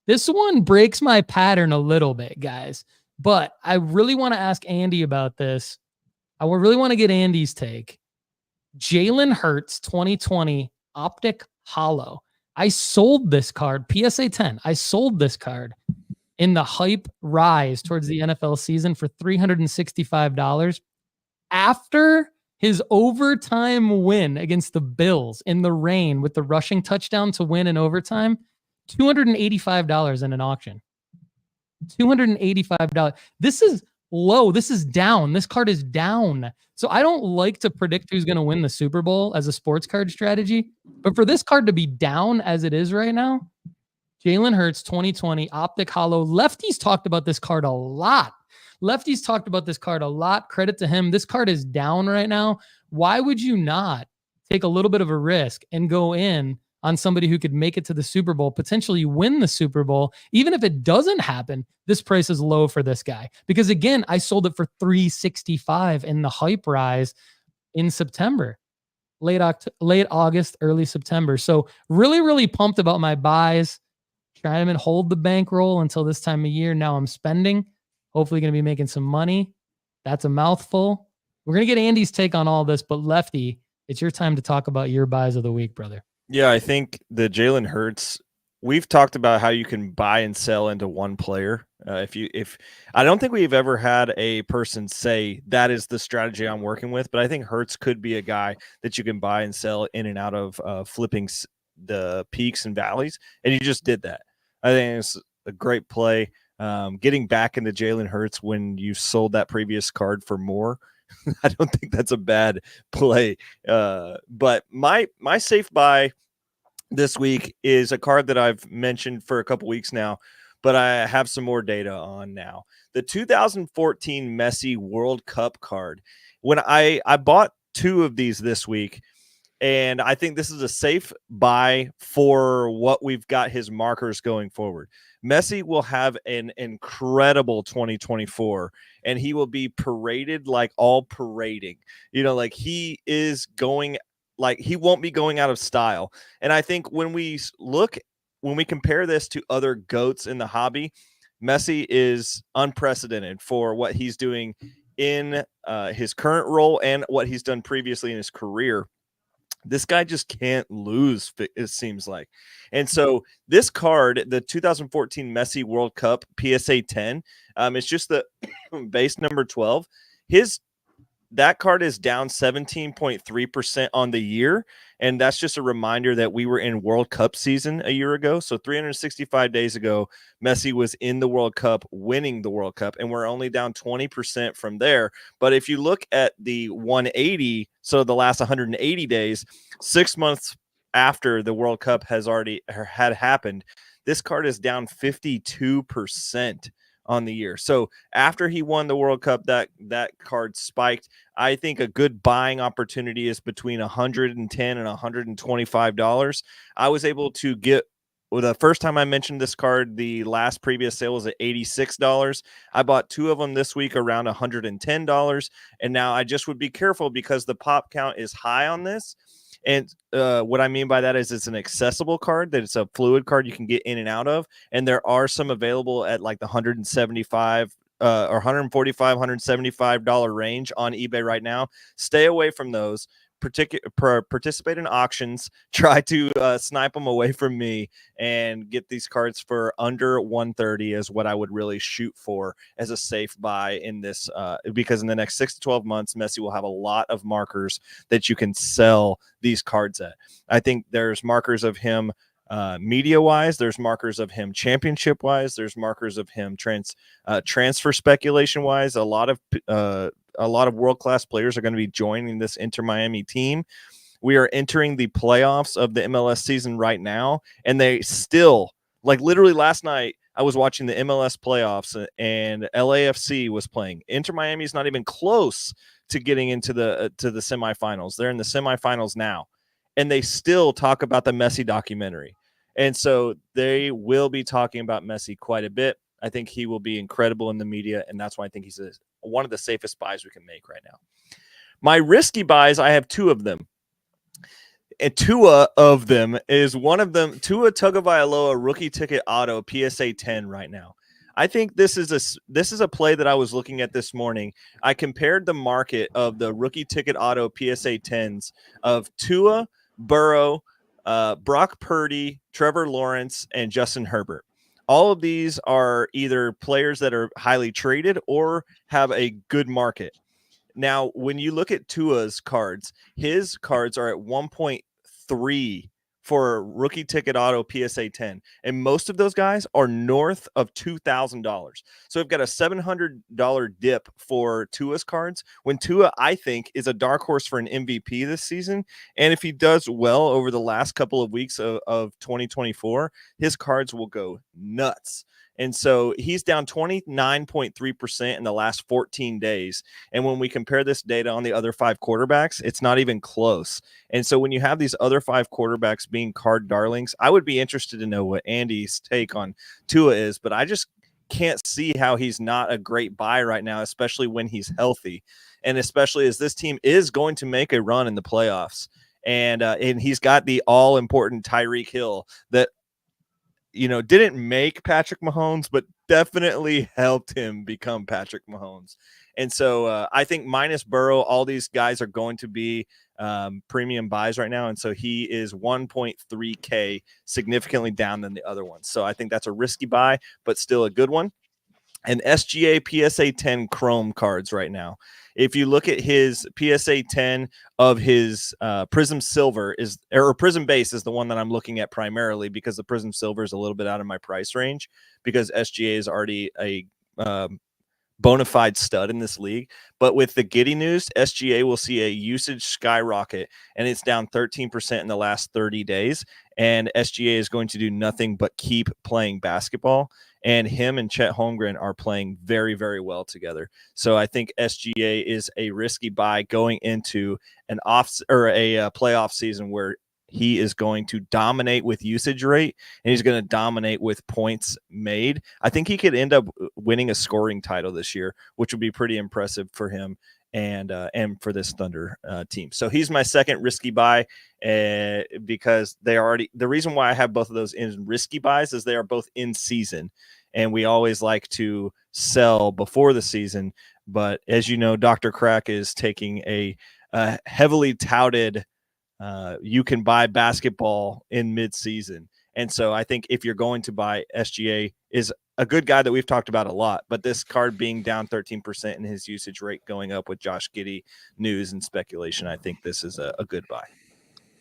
this one breaks my pattern a little bit, guys. But I really want to ask Andy about this. I really want to get Andy's take. Jalen Hurts 2020 Optic Hollow. I sold this card, PSA 10. I sold this card in the hype rise towards the NFL season for $365 after his overtime win against the Bills in the rain with the rushing touchdown to win in overtime. $285 in an auction. $285. This is low. This is down. This card is down. So I don't like to predict who's going to win the Super Bowl as a sports card strategy. But for this card to be down as it is right now, Jalen Hurts 2020 Optic Hollow. Lefty's talked about this card a lot. Credit to him. This card is down right now. Why would you not take a little bit of a risk and go in on somebody who could make it to the Super Bowl, potentially win the Super Bowl? Even if it doesn't happen, this price is low for this guy. Because again, I sold it for $365 in the hype rise in September, late August, early September. So really, really pumped about my buys. Trying to hold the bankroll until this time of year. Now I'm spending. Hopefully going to be making some money. That's a mouthful. We're going to get Andy's take on all this, but Lefty, it's your time to talk about your buys of the week, brother. Yeah, I think the Jalen Hurts, we've talked about how you can buy and sell into one player. If I don't think we've ever had a person say that is the strategy I'm working with, but I think Hurts could be a guy that you can buy and sell in and out of flipping the peaks and valleys. And you just did that. I think it's a great play. Getting back into Jalen Hurts when you sold that previous card for more, I don't think that's a bad play. But my safe buy this week is a card that I've mentioned for a couple weeks now, but I have some more data on now. The 2014 Messi World Cup card. When I bought 2 of these this week, and I think this is a safe buy for what we've got his markers going forward. Messi will have an incredible 2024, and he will be paraded like all parading. You know, like he is going, like he won't be going out of style. And I think when we compare this to other GOATs in the hobby, Messi is unprecedented for what he's doing in his current role and what he's done previously in his career. This guy just can't lose, it seems like. And so this card, the 2014 Messi World Cup PSA 10, it's just the base number 12. That card is down 17.3% on the year. And that's just a reminder that we were in World Cup season a year ago. So 365 days ago, Messi was in the World Cup, winning the World Cup, and we're only down 20% from there. But if you look at the 180, so the last 180 days, 6 months after the World Cup had happened, this card is down 52% on the year. So after he won the World Cup, that card spiked. I think a good buying opportunity is between $110 and $125. I was able to get, well, the first time I mentioned this card, the last previous sale was at $86. I bought 2 of them this week around $110. And now I just would be careful because the pop count is high on this. And what I mean by that is it's an accessible card, that it's a fluid card you can get in and out of. And there are some available at like the $175 or $145, $175 range on eBay right now. Stay away from those. Participate in auctions. Try to snipe them away from me and get these cards for under 130 is what I would really shoot for as a safe buy in this, because in the next 6 to 12 months, Messi will have a lot of markers that you can sell these cards at. I think there's markers of him media wise, there's markers of him championship wise, there's markers of him transfer speculation wise. A lot of world-class players are going to be joining this Inter Miami team. We are entering the playoffs of the MLS season right now, and they still, like literally last night, I was watching the MLS playoffs and LAFC was playing. Inter Miami is not even close to getting into the semifinals. They're in the semifinals now, and they still talk about the Messi documentary. And so they will be talking about Messi quite a bit. I think he will be incredible in the media, and that's why I think he's one of the safest buys we can make right now. My risky buys, I have 2 of them. And 2 of them is one of them, Tua Tagovailoa rookie ticket auto PSA 10 right now. I think this is a play that I was looking at this morning. I compared the market of the rookie ticket auto PSA 10s of Tua, Burrow, Brock Purdy, Trevor Lawrence, and Justin Herbert. All of these are either players that are highly traded or have a good market. Now, when you look at Tua's cards, his cards are at 1.3 for a rookie ticket auto PSA 10. And most of those guys are north of $2,000. So we've got a $700 dip for Tua's cards, when Tua, I think, is a dark horse for an MVP this season. And if he does well over the last couple of weeks of 2024, his cards will go nuts. And so he's down 29.3% in the last 14 days. And when we compare this data on the other 5 quarterbacks, it's not even close. And so when you have these other 5 quarterbacks being card darlings, I would be interested to know what Andy's take on Tua is, but I just can't see how he's not a great buy right now, especially when he's healthy. And especially as this team is going to make a run in the playoffs. And he's got the all important Tyreek Hill that, you know, didn't make Patrick Mahomes, but definitely helped him become Patrick Mahomes. And so I think minus Burrow, all these guys are going to be premium buys right now. And so he is 1.3K, significantly down than the other ones. So I think that's a risky buy, but still a good one. and SGA PSA 10 Chrome cards right now. If you look at his PSA 10 of his Prism Silver or Prism Base is the one that I'm looking at primarily, because the Prism Silver is a little bit out of my price range, because SGA is already a bona fide stud in this league. But with the Giddey news, SGA will see a usage skyrocket, and it's down 13% in the last 30 days. And SGA is going to do nothing but keep playing basketball. And him and Chet Holmgren are playing very, very well together. So I think SGA is a risky buy going into a playoff season where he is going to dominate with usage rate, and he's going to dominate with points made. I think he could end up winning a scoring title this year, which would be pretty impressive for him and for this Thunder team. So he's my second risky buy because the reason why I have both of those in risky buys is they are both in season, and we always like to sell before the season. But as you know, Dr. Crack is taking a heavily touted you can buy basketball in mid-season. And so I think if you're going to buy, SGA is a good guy that we've talked about a lot, but this card being down 13% and his usage rate going up with Josh Giddey news and speculation, I think this is a good buy.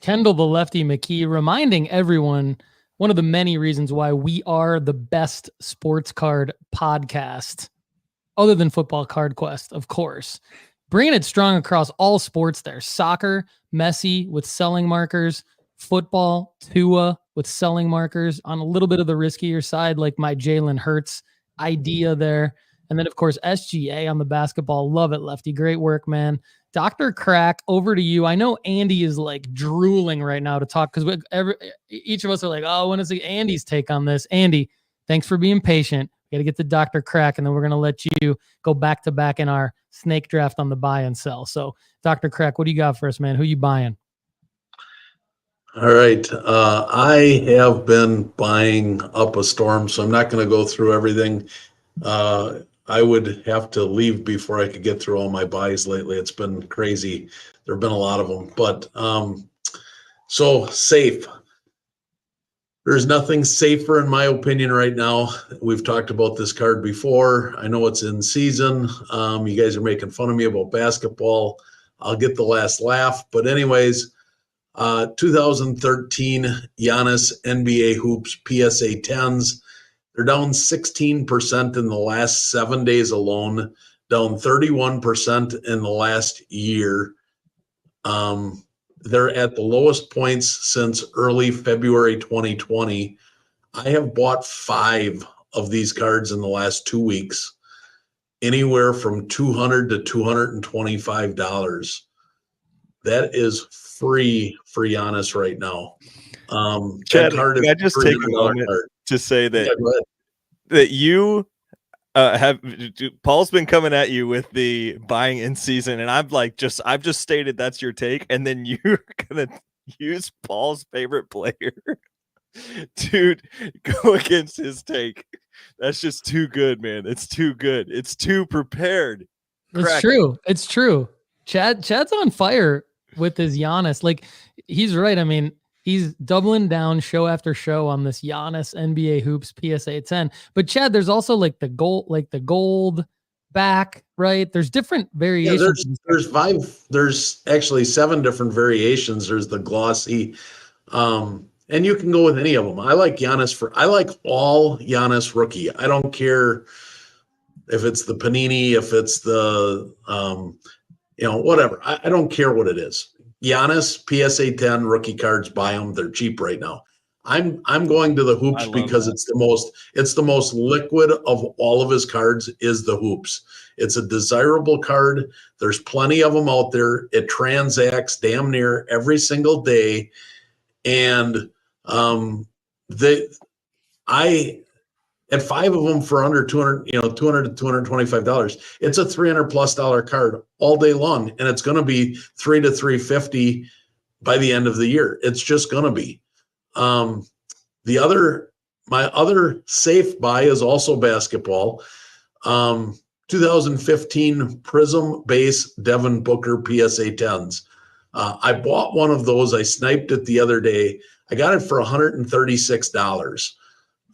Kendall, the Lefty, McKee, reminding everyone one of the many reasons why we are the best sports card podcast, other than FootballCardQuest, of course. Bringing it strong across all sports there. Soccer, Messi with selling markers. Football, Tua with selling markers on a little bit of the riskier side, like my Jalen Hurts idea there. And then, of course, SGA on the basketball. Love it, Lefty. Great work, man. Dr. Crack, over to you. I know Andy is like drooling right now to talk because each of us are like, oh, I want to see Andy's take on this. Andy, thanks for being patient. We got to get to Dr. Crack, and then we're going to let you go back to back in our snake draft on the buy and sell. So, Dr. Crack, what do you got for us, man? Who you buying? All right. I have been buying up a storm, so I'm not going to go through everything. I would have to leave before I could get through all my buys lately. It's been crazy. There have been a lot of them. But so safe. There's nothing safer, in my opinion, right now. We've talked about this card before. I know it's in season. You guys are making fun of me about basketball. I'll get the last laugh. But anyways, 2013 Giannis NBA Hoops PSA 10s. They're down 16% in the last 7 days alone, down 31% in the last year. They're at the lowest points since early February 2020. I have bought 5 of these cards in the last 2 weeks, anywhere from $200 to $225. That is free for Giannis right now. Chad, can I just take a moment to say that that you Paul's been coming at you with the buying in season, and I've just stated that's your take, and then you're gonna use Paul's favorite player to go against his take. That's just too good, man. It's too good. It's too prepared. It's true. It's true. Chad's on fire with his Giannis. Like, he's right. I mean, he's doubling down show after show on this Giannis NBA Hoops PSA 10. But Chad, there's also like the gold back, right? There's different variations. Yeah, there's actually 7 different variations. There's the glossy, and you can go with any of them. I like all Giannis rookie. I don't care if it's the Panini, if it's the whatever. I don't care what it is. Giannis PSA 10 rookie cards, buy them. They're cheap right now. I'm going to the hoops because it's the most liquid of all of his cards is the hoops. It's a desirable card. There's plenty of them out there. It transacts damn near every single day. And at 5 of them for under $200 to $225, it's a $300+ card all day long, and it's going to be $300 to $350 by the end of the year. It's just going to be. My other safe buy is also basketball. 2015 Prism Base Devin Booker PSA 10s. I bought one of those. I sniped it the other day. I got it for $136.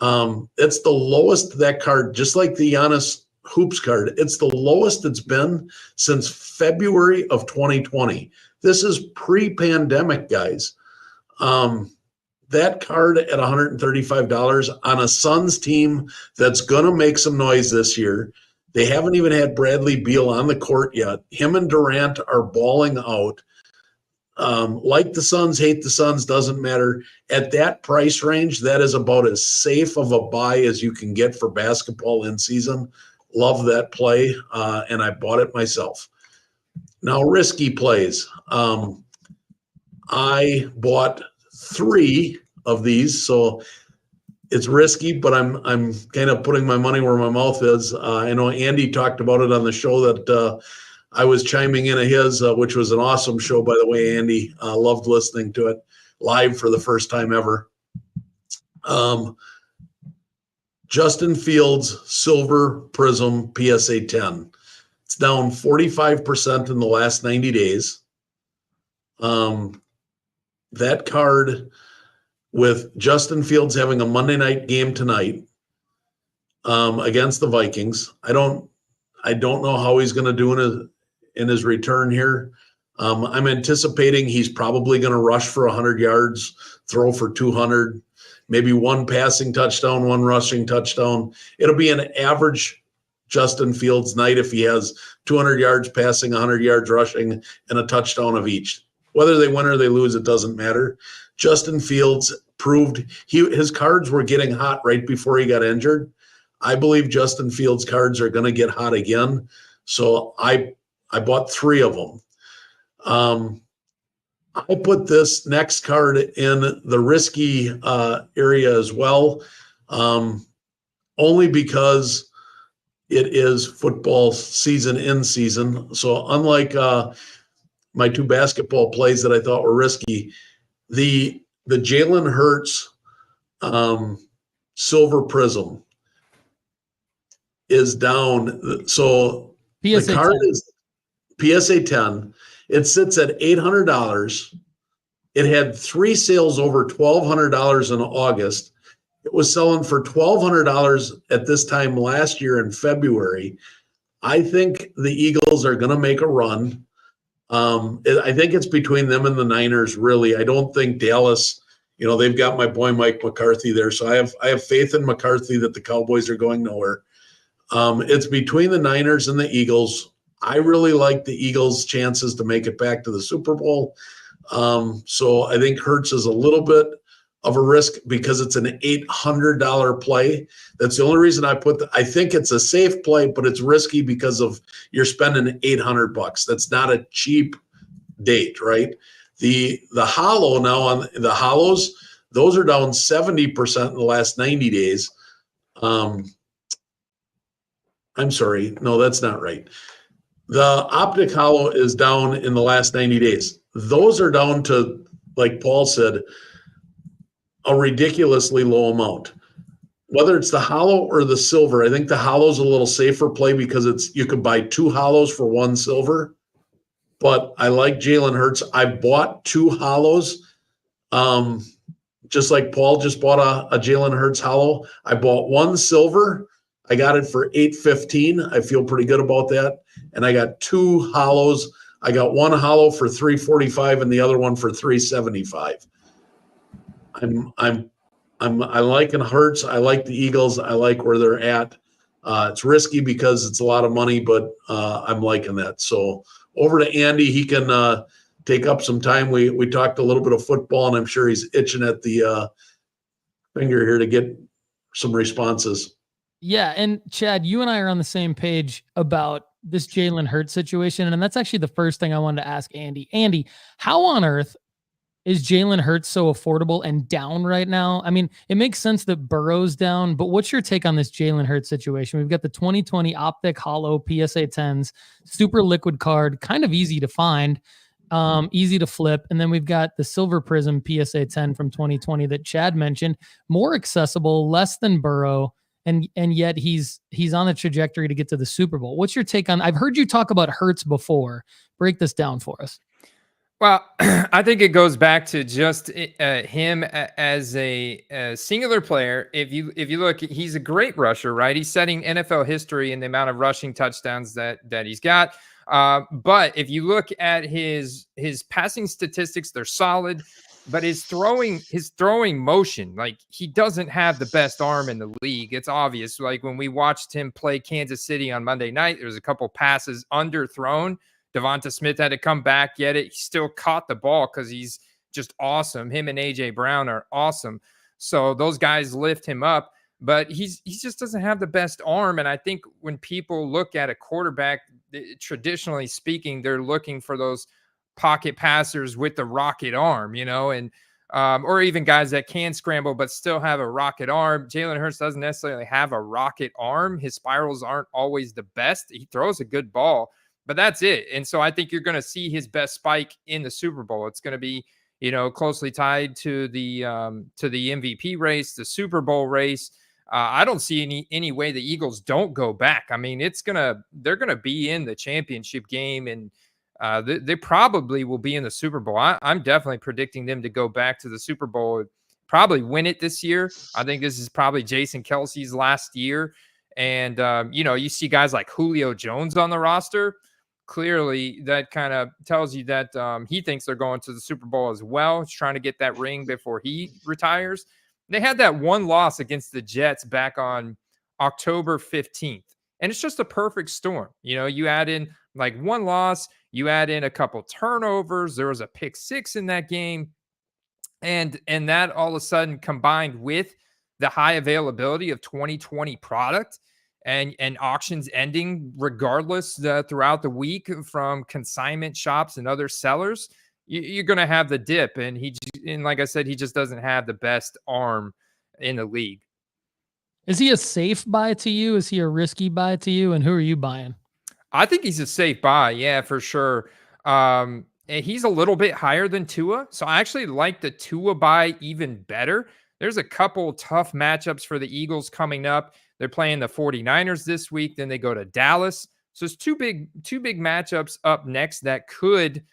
It's the lowest, that card, just like the Giannis Hoops card. It's the lowest it's been since February of 2020. This is pre-pandemic, guys. That card at $135 on a Suns team that's going to make some noise this year. They haven't even had Bradley Beal on the court yet. Him and Durant are balling out. Like the Suns, hate the Suns, doesn't matter. At that price range, that is about as safe of a buy as you can get for basketball in season. Love that play, and I bought it myself. Now, risky plays. I bought 3 of these, so it's risky, but I'm kind of putting my money where my mouth is. I know Andy talked about it on the show that I was chiming in of his, which was an awesome show, by the way, Andy. Loved listening to it live for the first time ever. Justin Fields Silver Prism PSA 10. It's down 45% in the last 90 days. That card, with Justin Fields having a Monday night game tonight against the Vikings, I don't know how he's going to do in his return here. I'm anticipating he's probably going to rush for 100 yards, throw for 200, maybe 1 passing touchdown, 1 rushing touchdown. It'll be an average Justin Fields night if he has 200 yards passing, 100 yards rushing, and a touchdown of each. Whether they win or they lose, it doesn't matter. Justin Fields proved his cards were getting hot right before he got injured. I believe Justin Fields' cards are going to get hot again. So I bought 3 of them. I put this next card in the risky area as well, only because it is football season in season. So unlike my 2 basketball plays that I thought were risky, the Jalen Hurts Silver Prism is down. So PSA the card 10. is PSA 10. It sits at $800. It had 3 sales over $1,200 in August. It was selling for $1,200 at this time last year in February. I think the Eagles are going to make a run. I think it's between them and the Niners, really. I don't think Dallas, they've got my boy Mike McCarthy there. So I have faith in McCarthy that the Cowboys are going nowhere. It's between the Niners and the Eagles. I really like the Eagles' chances to make it back to the Super Bowl. So I think Hurts is a little bit of a risk because it's an $800 play. That's the only reason I I think it's a safe play, but it's risky because of you're spending $800. That's not a cheap date, right? The hollow now on the hollows, those are down 70% in the last 90 days. I'm sorry. No, that's not right. The optic hollow is down in the last 90 days. Those are down to, like Paul said, a ridiculously low amount. Whether it's the hollow or the silver, I think the hollow is a little safer play because you could buy 2 hollows for 1 silver. But I like Jalen Hurts. I bought 2 hollows, just like Paul just bought a Jalen Hurts hollow. I bought 1 silver. I got it for $815. I feel pretty good about that. And I got 2 hollows. I got 1 hollow for $345 and the other one for $375. I like Hurts. I like the Eagles. I like where they're at. It's risky because it's a lot of money, but I'm liking that. So over to Andy. He can take up some time. We talked a little bit of football, and I'm sure he's itching at the finger here to get some responses. Yeah, and Chad, you and I are on the same page about this Jalen Hurts situation, and that's actually the first thing I wanted to ask Andy. Andy, how on earth is Jalen Hurts so affordable and down right now? I mean, it makes sense that Burrow's down, but what's your take on this Jalen Hurts situation? We've got the 2020 Optic Hollow PSA 10s, super liquid card, kind of easy to find, easy to flip. And then we've got the Silver Prism PSA 10 from 2020 that Chad mentioned, more accessible, less than Burrow, and yet he's on a trajectory to get to the Super Bowl. What's your take on? I've heard you talk about Hurts before. Break this down for us. Well, I think it goes back to just him as a singular player. If you look, he's a great rusher, right? He's setting NFL history in the amount of rushing touchdowns that he's got. But if you look at his passing statistics, they're solid. But his throwing motion, like, he doesn't have the best arm in the league. It's obvious. Like, when we watched him play Kansas City on Monday night, there was a couple passes underthrown. Devonta Smith had to come back, yet he still caught the ball because he's just awesome. Him and A.J. Brown are awesome. So those guys lift him up, but he just doesn't have the best arm. And I think when people look at a quarterback, traditionally speaking, they're looking for those pocket passers with the rocket arm, and or even guys that can scramble but still have a rocket arm. Jalen Hurts doesn't necessarily have a rocket arm. His spirals aren't always the best. He throws a good ball, but that's it. And so I think you're going to see his best spike in the Super Bowl. It's going to be, closely tied to the MVP race, the Super Bowl race. I don't see any way the Eagles don't go back. I mean, they're going to be in the championship game, and they probably will be in the Super Bowl. I'm definitely predicting them to go back to the Super Bowl, probably win it this year. I think this is probably Jason Kelsey's last year. And, you see guys like Julio Jones on the roster. Clearly, that kind of tells you that he thinks they're going to the Super Bowl as well. He's trying to get that ring before he retires. They had that one loss against the Jets back on October 15th. And it's just a perfect storm. You add in like one loss, you add in a couple turnovers. There was a pick six in that game. And that all of a sudden combined with the high availability of 2020 product and auctions ending regardless throughout the week from consignment shops and other sellers, you're going to have the dip. And like I said, he just doesn't have the best arm in the league. Is he a safe buy to you? Is he a risky buy to you? And who are you buying? I think he's a safe buy. Yeah, for sure. And he's a little bit higher than Tua. So I actually like the Tua buy even better. There's a couple tough matchups for the Eagles coming up. They're playing the 49ers this week. Then they go to Dallas. So it's two big matchups up next that could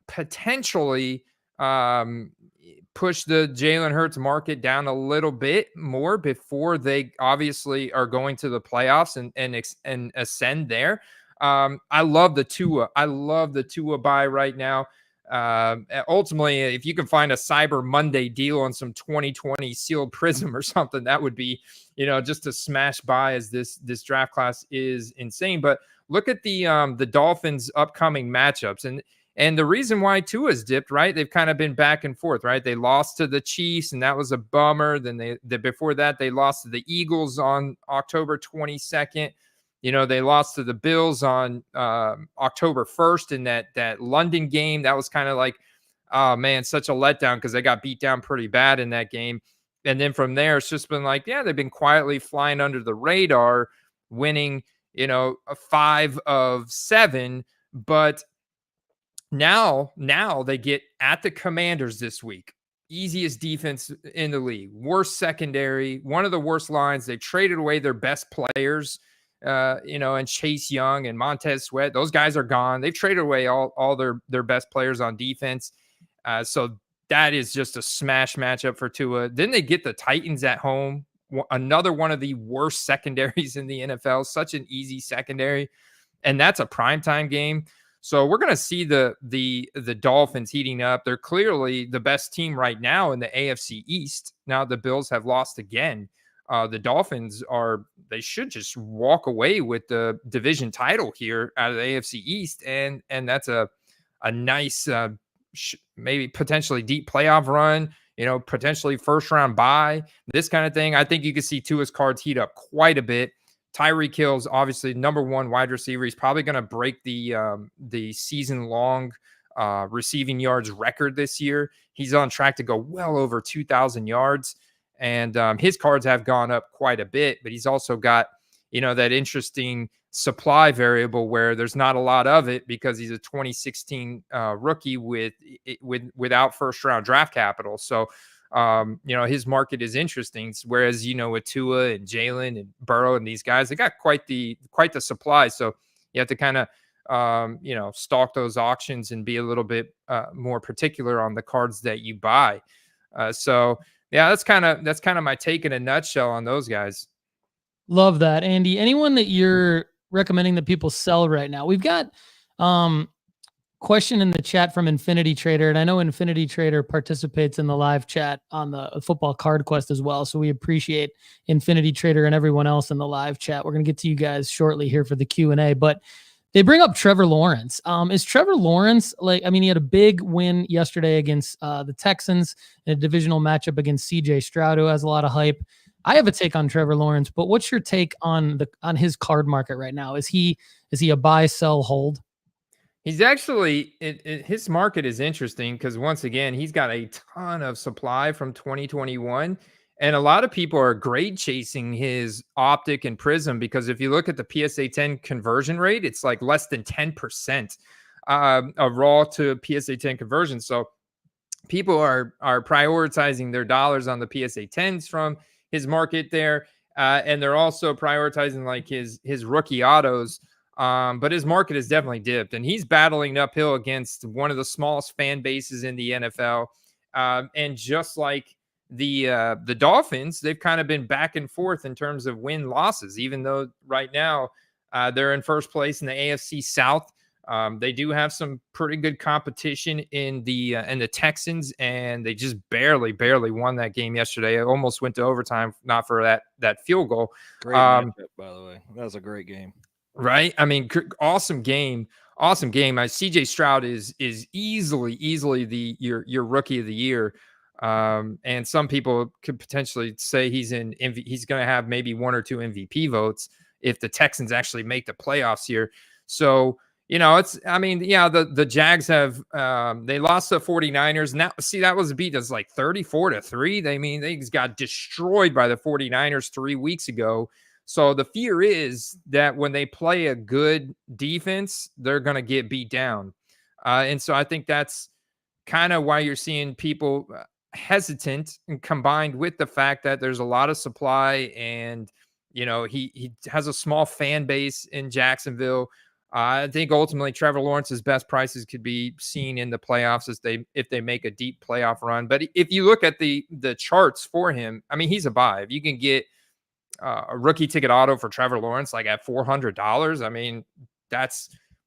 potentially push the Jalen Hurts market down a little bit more before they obviously are going to the playoffs and ascend there. I love the Tua. I love the Tua buy right now. Ultimately, if you can find a Cyber Monday deal on some 2020 sealed prism or something, that would be, just a smash buy, as this draft class is insane. But look at the Dolphins' upcoming matchups, and the reason why Tua's dipped, right? They've kind of been back and forth, right? They lost to the Chiefs, and that was a bummer. Then before that, they lost to the Eagles on October 22nd. They lost to the Bills on October 1st in that London game. That was kind of like, oh man, such a letdown because they got beat down pretty bad in that game. And then from there, it's just been like, yeah, they've been quietly flying under the radar, winning, 5 of 7. But now they get at the Commanders this week. Easiest defense in the league, worst secondary, one of the worst lines. They traded away their best players. And Chase Young and Montez Sweat, those guys are gone. They've traded away all their best players on defense. So that is just a smash matchup for Tua. Then they get the Titans at home, another one of the worst secondaries in the NFL, such an easy secondary. And that's a primetime game. So we're going to see the Dolphins heating up. They're clearly the best team right now in the AFC East. Now the Bills have lost again. The Dolphins they should just walk away with the division title here out of the AFC East. And that's a nice, maybe potentially deep playoff run, potentially first round bye, this kind of thing. I think you could see Tua's cards heat up quite a bit. Tyreek Hill's obviously number one wide receiver. He's probably going to break the season long receiving yards record this year. He's on track to go well over 2,000 yards. And his cards have gone up quite a bit, but he's also got, that interesting supply variable where there's not a lot of it because he's a 2016 rookie without first round draft capital. So, his market is interesting. Whereas, with Tua and Jalen and Burrow and these guys, they got quite the supply. So you have to kind of stalk those auctions and be a little bit more particular on the cards that you buy. So yeah, that's kind of my take in a nutshell on those guys. Love that, Andy. Anyone that you're recommending that people sell right now? We've got question in the chat from Infinity Trader, and I know Infinity Trader participates in the live chat on the Football Card Quest as well, so we appreciate Infinity Trader and everyone else in the live chat. We're going to get to you guys shortly here for the Q&A, but they bring up Trevor Lawrence. Is Trevor Lawrence, he had a big win yesterday against the Texans in a divisional matchup against CJ Stroud, who has a lot of hype. I have a take on Trevor Lawrence, but what's your take on his card market right now? Is he a buy, sell, hold? He's actually his market is interesting because once again, he's got a ton of supply from 2021. And a lot of people are grade chasing his optic and prism because if you look at the PSA 10 conversion rate, it's like less than 10% of raw to PSA 10 conversion. So people are prioritizing their dollars on the PSA 10s from his market there. And they're also prioritizing like his rookie autos. But his market has definitely dipped, and he's battling uphill against one of the smallest fan bases in the NFL. And just like the Dolphins, they've kind of been back and forth in terms of win losses, even though right now they're in first place in the AFC South. They do have some pretty good competition in the Texans, and they just barely won that game yesterday. It almost went to overtime, not for that field goal. Great matchup, by the way. That was a great game. Right. I mean, awesome game. CJ Stroud is easily your rookie of the year. And some people could potentially say he's going to have maybe 1 or 2 MVP votes if the Texans actually make the playoffs here. So, the Jags have, they lost to 49ers, and that was a beat that's like 34-3. They just got destroyed by the 49ers 3 weeks ago. So the fear is that when they play a good defense, they're going to get beat down. And so I think that's kind of why you're seeing people hesitant, and combined with the fact that there's a lot of supply and, he has a small fan base in Jacksonville. I think ultimately Trevor Lawrence's best prices could be seen in the playoffs if they make a deep playoff run. But if you look at the charts for him, he's a buy. If you can get a rookie ticket auto for Trevor Lawrence, like at $400.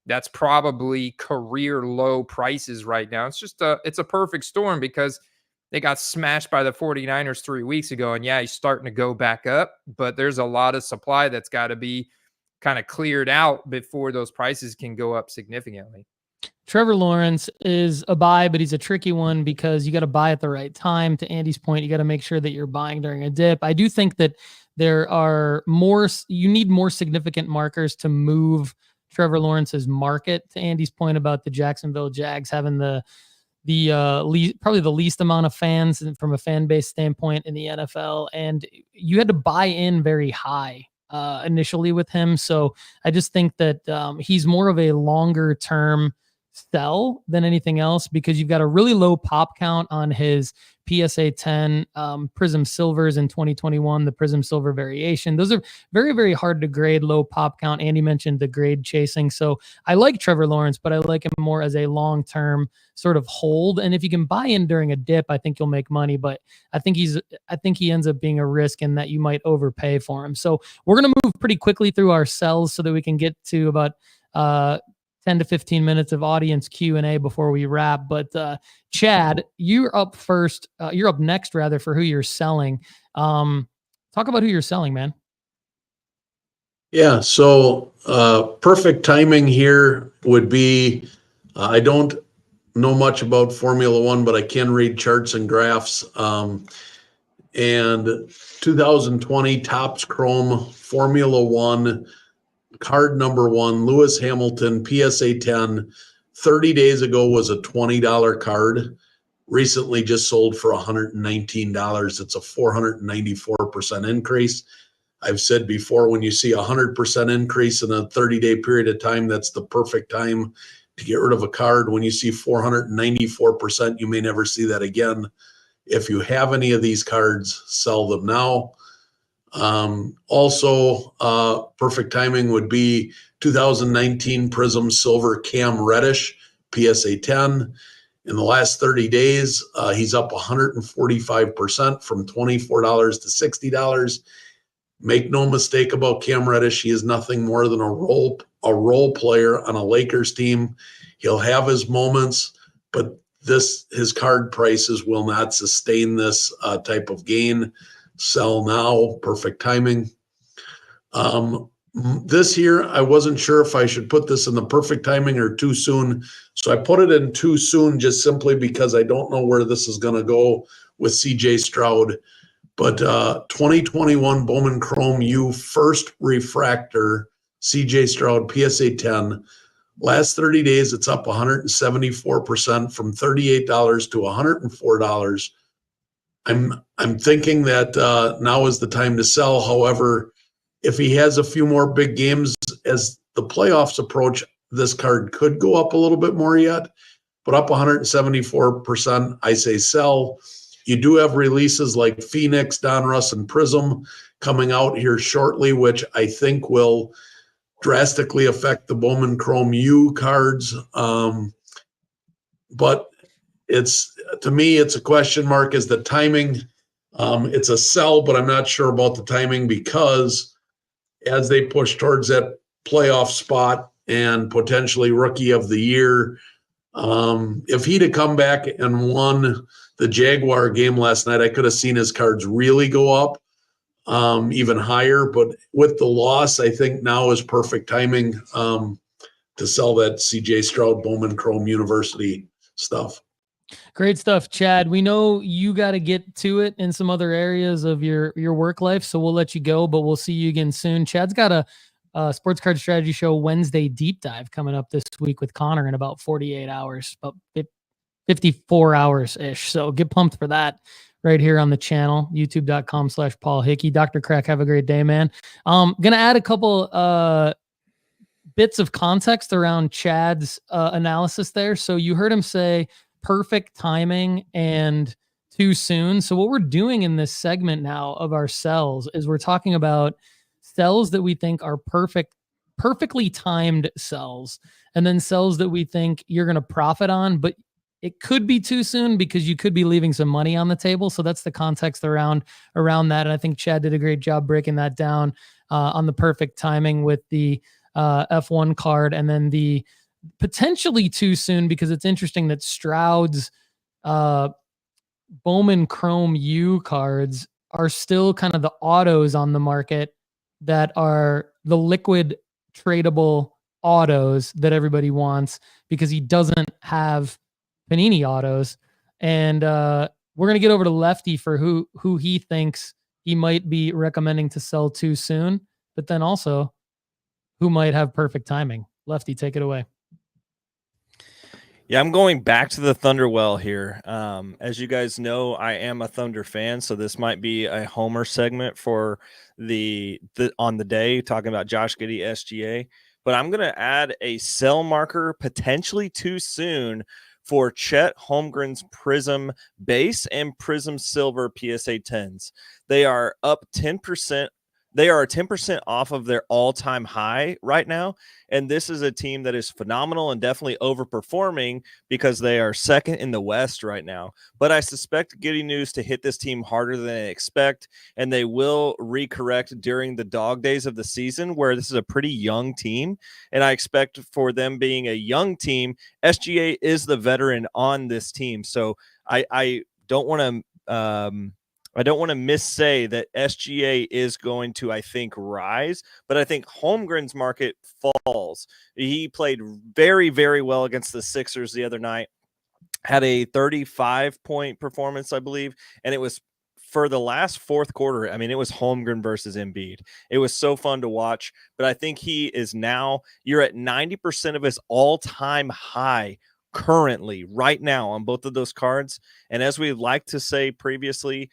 That's probably career low prices right now. It's a perfect storm because they got smashed by the 49ers 3 weeks ago. And yeah, he's starting to go back up, but there's a lot of supply that's got to be kind of cleared out before those prices can go up significantly. Trevor Lawrence is a buy, but he's a tricky one because you got to buy at the right time. To Andy's point, you got to make sure that you're buying during a dip. I do think that you need more significant markers to move Trevor Lawrence's market. To Andy's point about the Jacksonville Jags having probably the least amount of fans from a fan base standpoint in the NFL, and you had to buy in very high initially with him. So I just think that he's more of a longer term sell than anything else because you've got a really low pop count on his PSA 10 Prism Silvers in 2021, the Prism Silver variation. Those are very, very hard to grade, low pop count. Andy mentioned the grade chasing. So I like Trevor Lawrence, but I like him more as a long-term sort of hold. And if you can buy in during a dip, I think you'll make money, but I think he ends up being a risk in that you might overpay for him. So we're going to move pretty quickly through our sells so that we can get to about 10 to 15 minutes of audience Q&A before we wrap. But Chad, you're up first. You're up next, rather, for who you're selling. Talk about who you're selling, man. Yeah, so perfect timing here would be, I don't know much about Formula One, but I can read charts and graphs. And 2020 Topps Chrome Formula One card number 1, Lewis Hamilton, PSA 10, 30 days ago was a $20 card. Recently just sold for $119. It's a 494% increase. I've said before, when you see a 100% increase in a 30-day period of time, that's the perfect time to get rid of a card. When you see 494%, you may never see that again. If you have any of these cards, sell them now. Also, perfect timing would be 2019 Prism Silver Cam Reddish, PSA 10. In the last 30 days, he's up 145% from $24 to $60. Make no mistake about Cam Reddish. He is nothing more than a role player on a Lakers team. He'll have his moments, but his card prices will not sustain this type of gain. Sell now, perfect timing. This here, I wasn't sure if I should put this in the perfect timing or too soon. So I put it in too soon just simply because I don't know where this is going to go with CJ Stroud. But 2021 Bowman Chrome U first refractor, CJ Stroud, PSA 10. Last 30 days, it's up 174% from $38 to $104. I'm thinking that now is the time to sell. However, if he has a few more big games as the playoffs approach, this card could go up a little bit more yet, but up 174%, I say sell. You do have releases like Phoenix, Donruss, and Prism coming out here shortly, which I think will drastically affect the Bowman Chrome U cards. But to me, it's a question mark. Is the timing? It's a sell, but I'm not sure about the timing because as they push towards that playoff spot and potentially rookie of the year, if he'd have come back and won the Jaguar game last night, I could have seen his cards really go up even higher. But with the loss, I think now is perfect timing to sell that CJ Stroud Bowman Chrome University stuff. Great stuff, Chad. We know you got to get to it in some other areas of your work life, so we'll let you go, but we'll see you again soon. Chad's got a Sports Card Strategy Show Wednesday deep dive coming up this week with Connor in about 48 hours, about 54 hours-ish. So get pumped for that right here on the channel, youtube.com/Paul Hickey. Dr. Crack, have a great day, man. Going to add a couple bits of context around Chad's analysis there. So you heard him say perfect timing and too soon. So what we're doing in this segment now of our sells is we're talking about sells that we think are perfectly timed sells, and then sells that we think you're going to profit on, but it could be too soon because you could be leaving some money on the table. So that's the context around that. And I think Chad did a great job breaking that down on the perfect timing with the F1 card, and then the potentially too soon because it's interesting that Stroud's Bowman Chrome U cards are still kind of the autos on the market that are the liquid tradable autos that everybody wants because he doesn't have Panini autos. And we're going to get over to Lefty for who he thinks he might be recommending to sell too soon, but then also who might have perfect timing. Lefty, take it away. Yeah, I'm going back to the Thunder well here. As you guys know, I am a Thunder fan, so this might be a homer segment for the on the day, talking about Josh Giddey, SGA. But I'm going to add a sell marker potentially too soon for Chet Holmgren's Prism Base and Prism Silver PSA 10s. They are up 10%. They are 10% off of their all-time high right now, and this is a team that is phenomenal and definitely overperforming because they are second in the West right now. But I suspect Giddey News to hit this team harder than they expect, and they will recorrect during the dog days of the season where this is a pretty young team, and I expect for them being a young team, SGA is the veteran on this team. So I don't want to missay that SGA is going to, I think, rise, but I think Holmgren's market falls. He played very, very well against the Sixers the other night, had a 35-point performance, I believe, and it was for the last fourth quarter. I mean, it was Holmgren versus Embiid. It was so fun to watch, but I think he is now, you're at 90% of his all-time high currently, right now, on both of those cards. And as we like to say previously,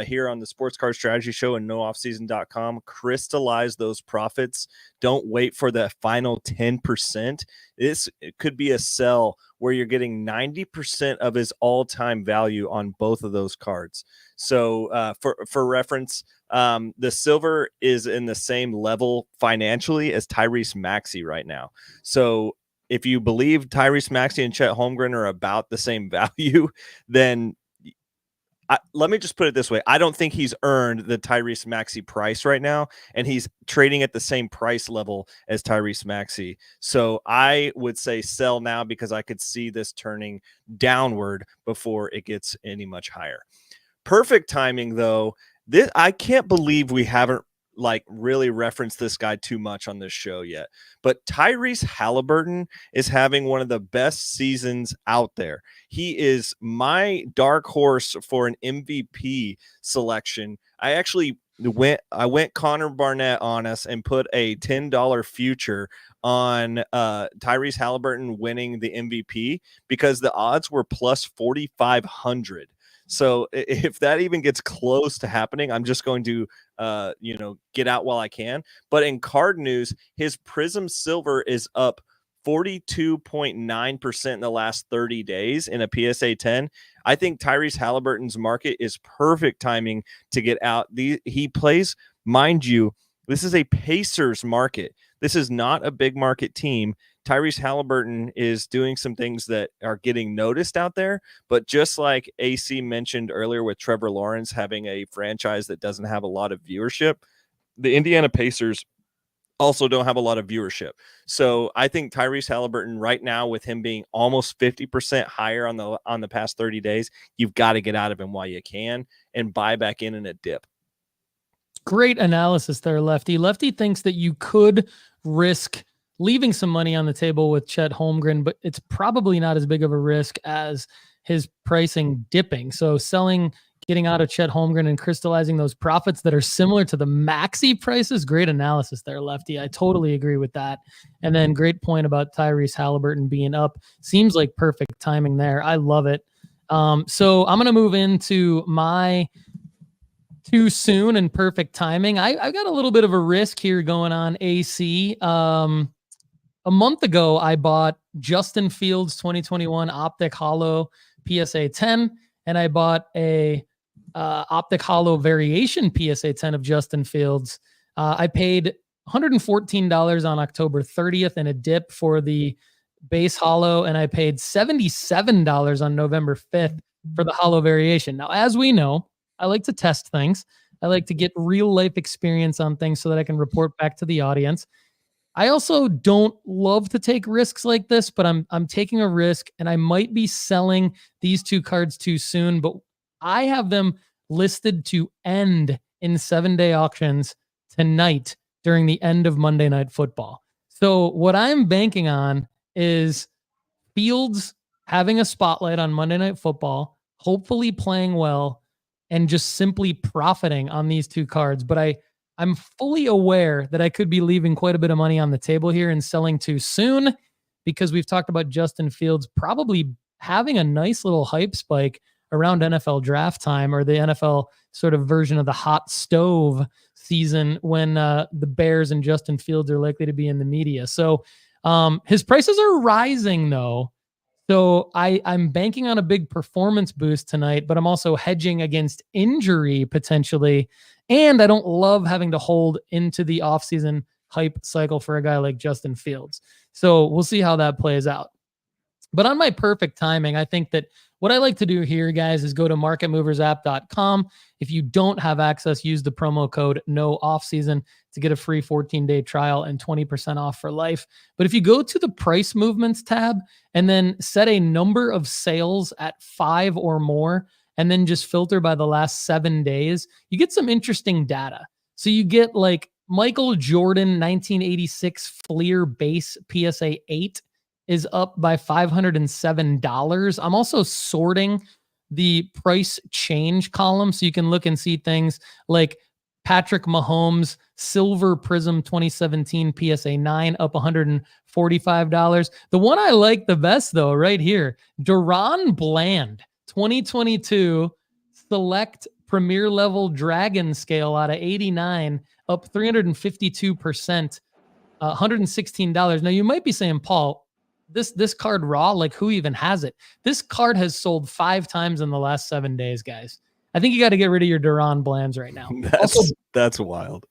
here on the Sports Card Strategy Show and nooffseason.com. Crystallize those profits. Don't wait for the final 10%. It could be a sell where you're getting 90% of his all-time value on both of those cards. So for reference, the silver is in the same level financially as Tyrese Maxey right now. So if you believe Tyrese Maxey and Chet Holmgren are about the same value, then let me just put it this way. I don't think he's earned the Tyrese Maxey price right now, and he's trading at the same price level as Tyrese Maxey. So I would say sell now because I could see this turning downward before it gets any much higher. Perfect timing, though. I can't believe we haven't really referenced this guy too much on this show yet. But Tyrese Halliburton is having one of the best seasons out there. He is my dark horse for an MVP selection. I actually went Connor Barnett on us and put a $10 future on Tyrese Halliburton winning the MVP because the odds were plus 4,500. So if that even gets close to happening, I'm just going to, get out while I can. But in card news, his Prism Silver is up 42.9% in the last 30 days in a PSA 10. I think Tyrese Halliburton's market is perfect timing to get out. He plays, mind you, this is a Pacers market. This is not a big market team. Tyrese Halliburton is doing some things that are getting noticed out there, but just like AC mentioned earlier with Trevor Lawrence having a franchise that doesn't have a lot of viewership, the Indiana Pacers also don't have a lot of viewership. So I think Tyrese Halliburton right now, with him being almost 50% higher on the past 30 days, you've got to get out of him while you can and buy back in a dip. Great analysis there, Lefty. Lefty thinks that you could risk leaving some money on the table with Chet Holmgren, but it's probably not as big of a risk as his pricing dipping. So getting out of Chet Holmgren and crystallizing those profits that are similar to the Maxey prices. Great analysis there, Lefty. I totally agree with that. And then great point about Tyrese Halliburton being up. Seems like perfect timing there. I love it. So I'm going to move into my too soon and perfect timing. I got a little bit of a risk here going on, AC. A month ago, I bought Justin Fields 2021 Optic Holo PSA 10, and I bought a Optic Holo Variation PSA 10 of Justin Fields. I paid $114 on October 30th in a dip for the base holo, and I paid $77 on November 5th for the holo variation. Now, as we know, I like to test things. I like to get real life experience on things so that I can report back to the audience. I also don't love to take risks like this, but I'm taking a risk, and I might be selling these two cards too soon, but I have them listed to end in 7-day auctions tonight during the end of Monday Night Football. So what I'm banking on is Fields having a spotlight on Monday Night Football, hopefully playing well, and just simply profiting on these two cards. But I'm fully aware that I could be leaving quite a bit of money on the table here and selling too soon, because we've talked about Justin Fields probably having a nice little hype spike around NFL draft time, or the NFL sort of version of the hot stove season when the Bears and Justin Fields are likely to be in the media. So his prices are rising though. So I'm banking on a big performance boost tonight, but I'm also hedging against injury potentially. And I don't love having to hold into the offseason hype cycle for a guy like Justin Fields. So we'll see how that plays out. But on my perfect timing, I think that what I like to do here, guys, is go to marketmoversapp.com. If you don't have access, use the promo code NOOFFSEASON to get a free 14-day trial and 20% off for life. But if you go to the price movements tab and then set a number of sales at 5 or more, and then just filter by the last 7 days, you get some interesting data. So you get like Michael Jordan 1986 Fleer base PSA 8 is up by $507. I'm also sorting the price change column so you can look and see things like Patrick Mahomes Silver Prism 2017 PSA 9 up $145. The one I like the best though, right here, Deron Bland 2022 Select premier level dragon scale out of 89, up 352%, $116. Now you might be saying, Paul, this card raw, like who even has it? This card has sold 5 times in the last 7 days, guys. I think you got to get rid of your Duran Blands right now. That's wild.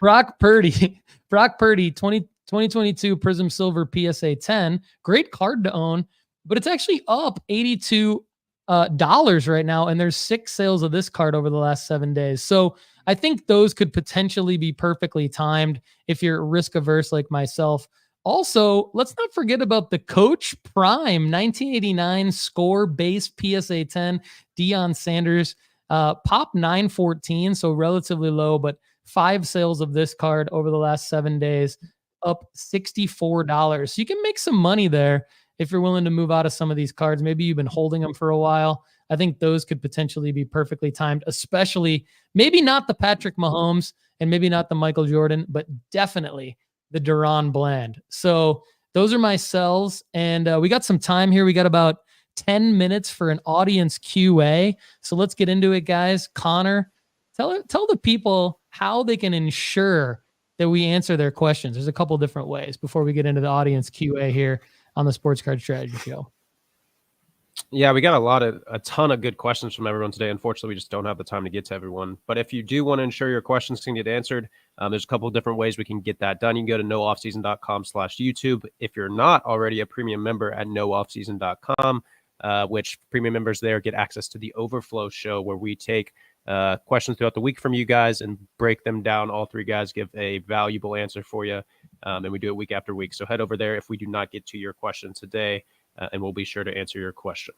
Brock Purdy, 2022 Prism Silver PSA 10, great card to own, but it's actually up $82 right now, and there's 6 sales of this card over the last 7 days. So I think those could potentially be perfectly timed if you're risk averse like myself. Also, let's not forget about the Coach Prime 1989 score base PSA 10 Deion Sanders, pop 914, so relatively low, but 5 sales of this card over the last 7 days, up $64. So you can make some money there if you're willing to move out of some of these cards. Maybe you've been holding them for a while. I think those could potentially be perfectly timed, especially maybe not the Patrick Mahomes and maybe not the Michael Jordan, but definitely the Duran Bland. So those are my sells. And we got some time here. We got about 10 minutes for an audience QA. So let's get into it, guys. Connor, tell the people how they can ensure that we answer their questions. There's a couple different ways before we get into the audience QA here on the Sports Card Strategy Show. Yeah, we got a ton of good questions from everyone today. Unfortunately, we just don't have the time to get to everyone. But if you do want to ensure your questions can get answered, there's a couple of different ways we can get that done. You can go to nooffseason.com/YouTube. If you're not already a premium member at nooffseason.com, which premium members there get access to the Overflow show, where we take questions throughout the week from you guys and break them down. All 3 guys give a valuable answer for you, and we do it week after week. So head over there if we do not get to your question today, and we'll be sure to answer your question.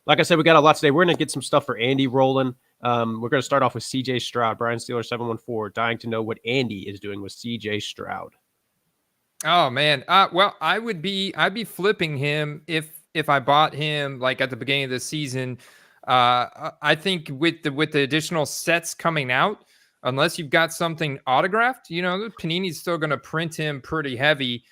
Like I said, we got a lot today. We're going to get some stuff for Andy rolling. We're going to start off with CJ Stroud. Brian Steeler 714, dying to know what Andy is doing with CJ Stroud. Oh man. Well, I'd be flipping him if I bought him like at the beginning of the season. I think with the additional sets coming out, unless you've got something autographed, Panini's still going to print him pretty heavy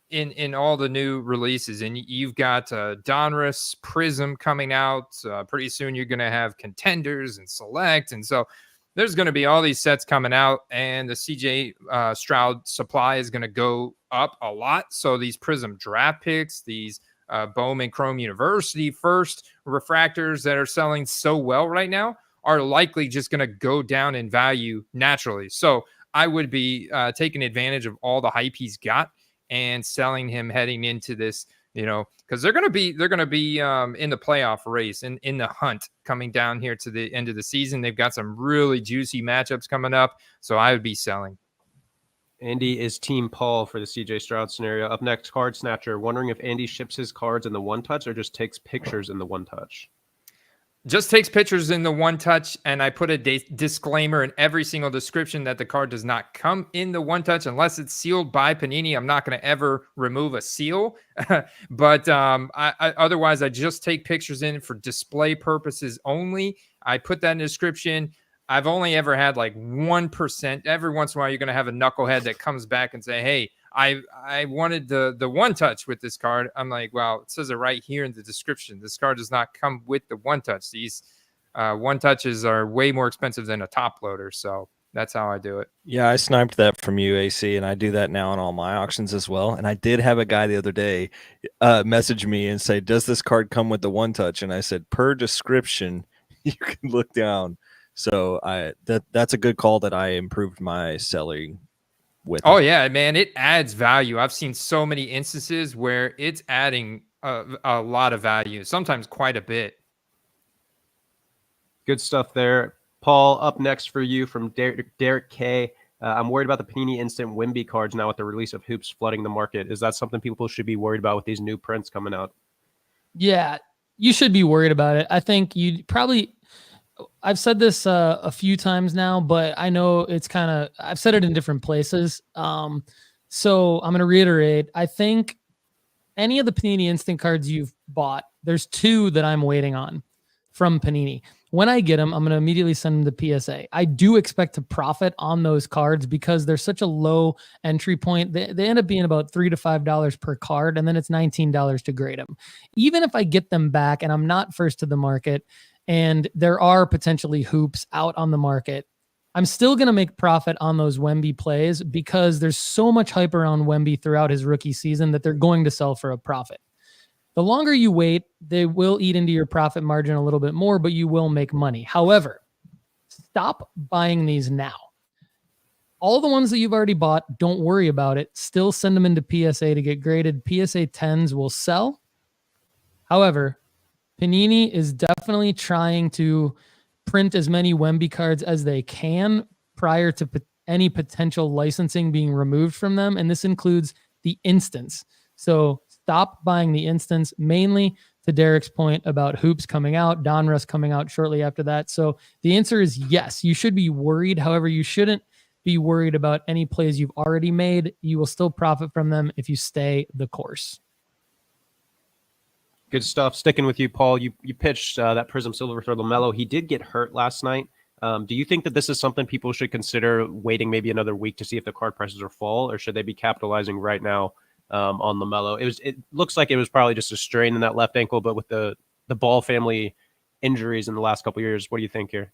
in all the new releases. And you've got Donruss Prism coming out. Pretty soon you're going to have Contenders and Select. And so there's going to be all these sets coming out, and the CJ Stroud supply is going to go up a lot. So these Prism draft picks, these Bowman Chrome University first refractors that are selling so well right now are likely just going to go down in value naturally. So I would be taking advantage of all the hype he's got and selling him heading into this, because they're going to be in the playoff race and in the hunt coming down here to the end of the season. They've got some really juicy matchups coming up. So I would be selling. Andy is Team Paul for the CJ Stroud scenario. Up next, Card Snatcher, wondering if Andy ships his cards in the One Touch or just takes pictures in the One Touch. Just takes pictures in the One Touch, and I put a disclaimer in every single description that the card does not come in the One Touch unless it's sealed by Panini. I'm not going to ever remove a seal, but otherwise I just take pictures in for display purposes only. I put that in the description. I've only ever had like 1%. Every once in a while, you're going to have a knucklehead that comes back and say, hey, I wanted the One Touch with this card. I'm like, well, it says it right here in the description. This card does not come with the One Touch. These One Touches are way more expensive than a top loader. So that's how I do it. Yeah, I sniped that from you, AC, and I do that now on all my auctions as well. And I did have a guy the other day message me and say, does this card come with the One Touch? And I said, per description, you can look down. So that's a good call that I improved my selling with. Oh yeah, man, it adds value. I've seen so many instances where it's adding a lot of value, sometimes quite a bit. Good stuff there. Paul, up next for you from Derek K. I'm worried about the Panini Instant Wimby cards now with the release of hoops flooding the market. Is that something people should be worried about with these new prints coming out? Yeah, you should be worried about it. I think you probably... I've said this a few times now, but I know it's I've said it in different places. So I'm going to reiterate. I think any of the Panini Instant cards you've bought, there's 2 that I'm waiting on from Panini. When I get them, I'm going to immediately send them to PSA. I do expect to profit on those cards because they're such a low entry point. They end up being about $3 to $5 per card, and then it's $19 to grade them. Even if I get them back and I'm not first to the market, and there are potentially hoops out on the market, I'm still going to make profit on those Wemby plays because there's so much hype around Wemby throughout his rookie season that they're going to sell for a profit. The longer you wait, they will eat into your profit margin a little bit more, but you will make money. However, stop buying these now. All the ones that you've already bought, don't worry about it. Still send them into PSA to get graded. PSA 10s will sell. However, Panini is definitely trying to print as many Wemby cards as they can prior to any potential licensing being removed from them. And this includes the instants. So stop buying the instants, mainly to Derek's point about hoops coming out, Donruss coming out shortly after that. So the answer is yes, you should be worried. However, you shouldn't be worried about any plays you've already made. You will still profit from them if you stay the course. Good stuff. Sticking with you, Paul, you pitched that Prism Silver for LaMelo. He did get hurt last night. Do you think that this is something people should consider waiting maybe another week to see if the card prices are fall, or should they be capitalizing right now on LaMelo? It looks like it was probably just a strain in that left ankle, but with the Ball family injuries in the last couple of years, what do you think here?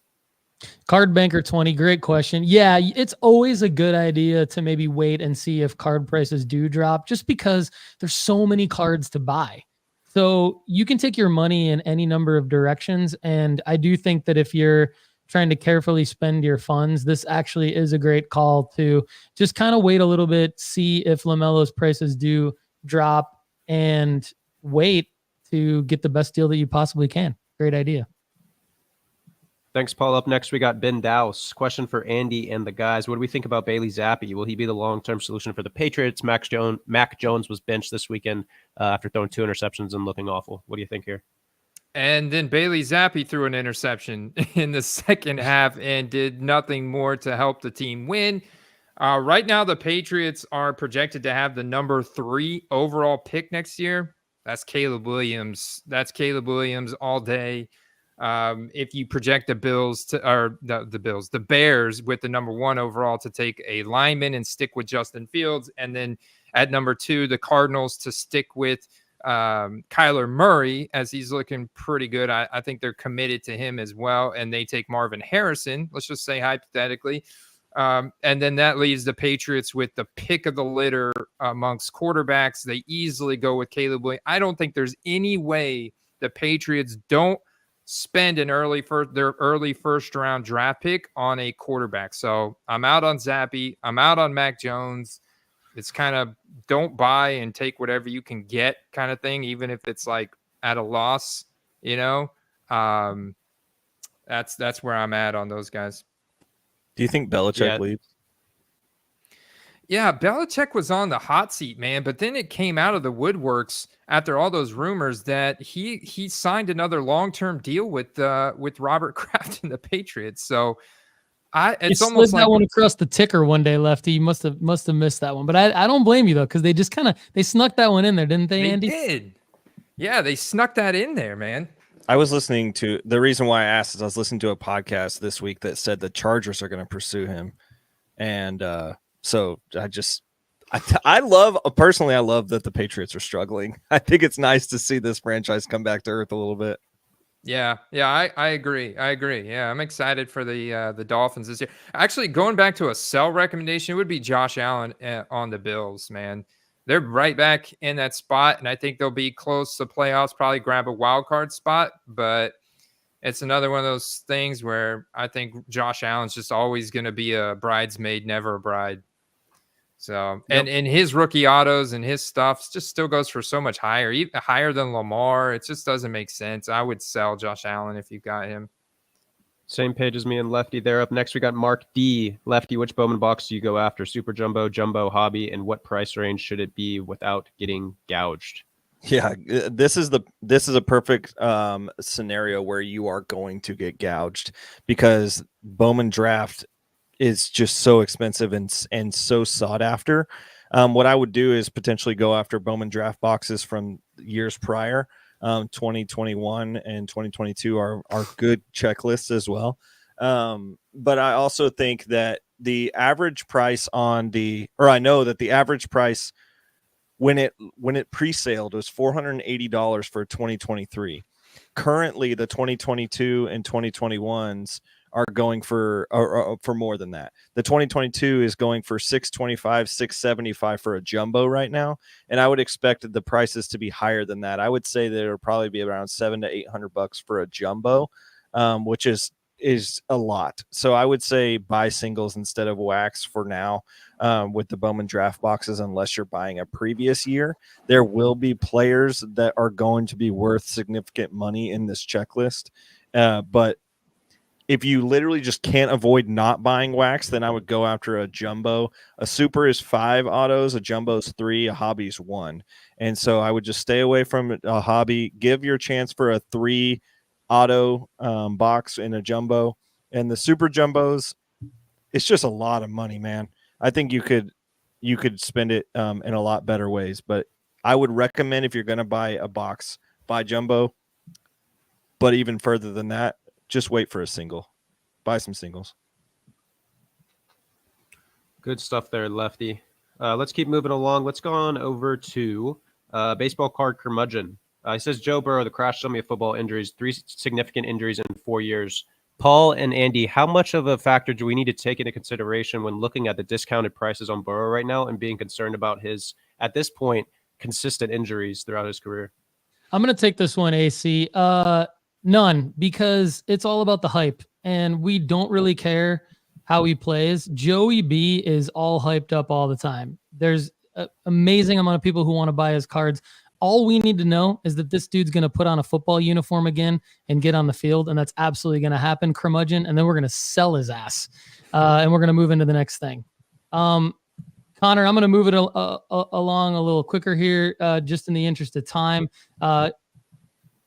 Card Banker 20, great question. Yeah, it's always a good idea to maybe wait and see if card prices do drop, just because there's so many cards to buy. So you can take your money in any number of directions. And I do think that if you're trying to carefully spend your funds, this actually is a great call to just kind of wait a little bit, see if LaMelo's prices do drop, and wait to get the best deal that you possibly can. Great idea. Thanks, Paul. Up next, we got Ben Dowse. Question for Andy and the guys. What do we think about Bailey Zappi? Will he be the long-term solution for the Patriots? Mac Jones was benched this weekend after throwing 2 interceptions and looking awful. What do you think here? And then Bailey Zappi threw an interception in the second half and did nothing more to help the team win. Right now, the Patriots are projected to have the number 3 overall pick next year. That's Caleb Williams. That's Caleb Williams all day. If you project the Bears with the number 1 overall to take a lineman and stick with Justin Fields, and then at number 2, the Cardinals to stick with Kyler Murray, as he's looking pretty good. I think they're committed to him as well, and they take Marvin Harrison, let's just say hypothetically. And then that leaves the Patriots with the pick of the litter amongst quarterbacks. They easily go with Caleb Williams. I don't think there's any way the Patriots don't spend their early first round draft pick on a quarterback. So I'm out on Zappi. I'm out on Mac Jones. It's kind of don't buy and take whatever you can get kind of thing, even if it's like at a loss, you know. That's where I'm at on those guys. Do you think Belichick leaves? Yeah, Belichick was on the hot seat, man, but then it came out of the woodworks after all those rumors that he signed another long-term deal with Robert Kraft and the Patriots. So it's almost like that one across the ticker one day, Lefty. You must have missed that one. But I don't blame you though, because they just they snuck that one in there, didn't they, Andy? They did. Yeah, they snuck that in there, man. I was listening to the reason why I asked is I was listening to a podcast this week that said the Chargers are going to pursue him, and so I love that the Patriots are struggling. I think it's nice to see this franchise come back to earth a little bit. Yeah, I agree. Yeah, I'm excited for the Dolphins this year. Actually, going back to a sell recommendation, it would be Josh Allen on the Bills, man. They're right back in that spot, and I think they'll be close to playoffs, probably grab a wild card spot, but it's another one of those things where I think Josh Allen's just always going to be a bridesmaid, never a bride. So, Yep. and his rookie autos and his stuff just still goes for so much higher, even higher than Lamar. It just doesn't make sense. I would sell Josh Allen if you got him. Same page as me and Lefty there. Up next, we got Mark D. Lefty, which Bowman box do you go after? Super Jumbo, Jumbo, Hobby, and what price range should it be without getting gouged? Yeah, this is a perfect scenario where you are going to get gouged because Bowman draft is just so expensive and so sought after. What I would do is potentially go after Bowman draft boxes from years prior. 2021 and 2022 are good checklists as well. But I also think that the average price I know that the average price when it pre-saled was $480 for 2023. currently the 2022 and 2021s are going for more than that. The 2022 is going for $625, $675 for a jumbo right now, and I would expect the prices to be higher than that. I would say that it'll probably be around $700 to $800 for a jumbo, which is a lot. So I would say buy singles instead of wax for now, with the Bowman draft boxes, unless you're buying a previous year. There will be players that are going to be worth significant money in this checklist, but if you literally just can't avoid not buying wax, then I would go after a jumbo. A super is 5 autos, a jumbo is 3, a hobby is 1. And so I would just stay away from a hobby. Give your chance for a 3 auto box in a jumbo. And the super jumbos, it's just a lot of money, man. I think you could spend it in a lot better ways. But I would recommend, if you're going to buy a box, buy jumbo. But even further than that, just wait for a single. Buy some singles. Good stuff there, Lefty. Let's keep moving along. Let's go on over to baseball card curmudgeon. He says, Joe Burrow, the crash dummy of football injuries, 3 significant injuries in 4 years. Paul and Andy, how much of a factor do we need to take into consideration when looking at the discounted prices on Burrow right now and being concerned about his, at this point, consistent injuries throughout his career? I'm going to take this one, AC. None, because it's all about the hype, and we don't really care how he plays. Joey B is all hyped up all the time. There's an amazing amount of people who want to buy his cards. All we need to know is that this dude's going to put on a football uniform again and get on the field, and that's absolutely going to happen, curmudgeon, and then we're going to sell his ass, and we're going to move into the next thing. Connor, I'm going to move it along a little quicker here, just in the interest of time.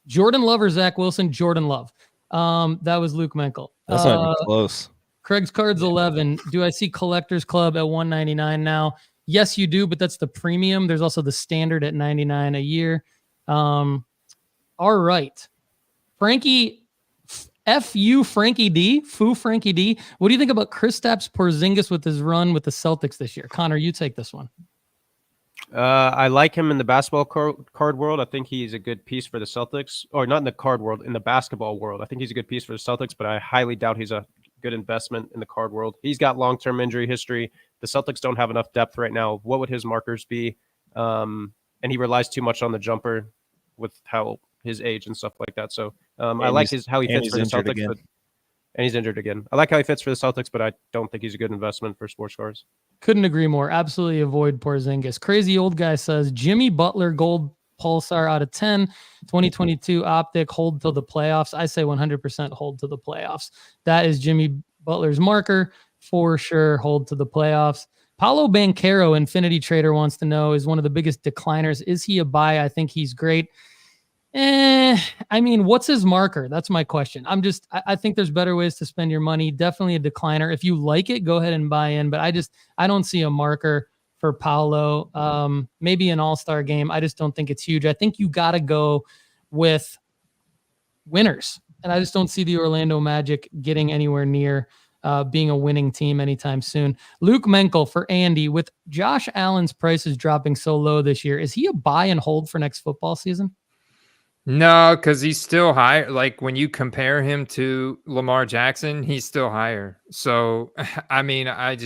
Jordan Love or Zach Wilson? Jordan Love. That was Luke Menkel. That's not even close. Craig's Cards 11. Do I see Collector's Club at $199 now? Yes, you do, but that's the premium. There's also the standard at $99 a year. All right. Frankie, F-U Frankie D. Foo Frankie D. What do you think about Kristaps Porzingis with his run with the Celtics this year? Connor, you take this one. I like him in the basketball card world. I think he's a good piece for the Celtics, or not in the card world, in the basketball world. I think he's a good piece for the Celtics, but I highly doubt he's a good investment in the card world. He's got long-term injury history. The Celtics don't have enough depth right now. What would his markers be? And he relies too much on the jumper with how his age and stuff like that. So I like how he fits for the Celtics. And he's injured again. I like how he fits for the Celtics, but I don't think he's a good investment for sports cards. Couldn't agree more. Absolutely avoid Porzingis. Crazy Old Guy says, Jimmy Butler Gold Pulsar out of 10, 2022 Optic, hold till the playoffs. I say 100% hold to the playoffs. That is Jimmy Butler's marker for sure. Hold to the playoffs. Paulo Banchero, Infinity Trader, wants to know, is one of the biggest decliners. Is he a buy? I think he's great. I mean, what's his marker? That's my question. I think there's better ways to spend your money. Definitely a decliner. If you like it, go ahead and buy in, but I don't see a marker for Paulo. Maybe an all-star game. I just don't think it's huge. I think you got to go with winners. And I just don't see the Orlando Magic getting anywhere near being a winning team anytime soon. Luke Menkel for Andy, with Josh Allen's prices dropping so low this year, is he a buy and hold for next football season? No, because he's still higher. Like when you compare him to Lamar Jackson, he's still higher. So, I mean, I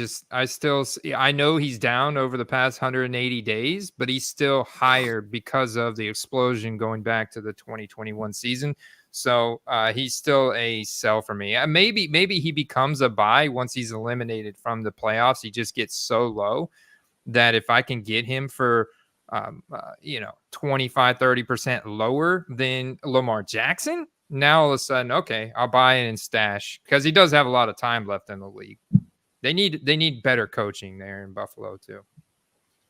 know he's down over the past 180 days, but he's still higher because of the explosion going back to the 2021 season. So he's still a sell for me. Maybe he becomes a buy once he's eliminated from the playoffs. He just gets so low that if I can get him for 25-30% lower than Lamar Jackson, now all of a sudden, okay, I'll buy it and stash, because he does have a lot of time left in the league. They need better coaching there in Buffalo too.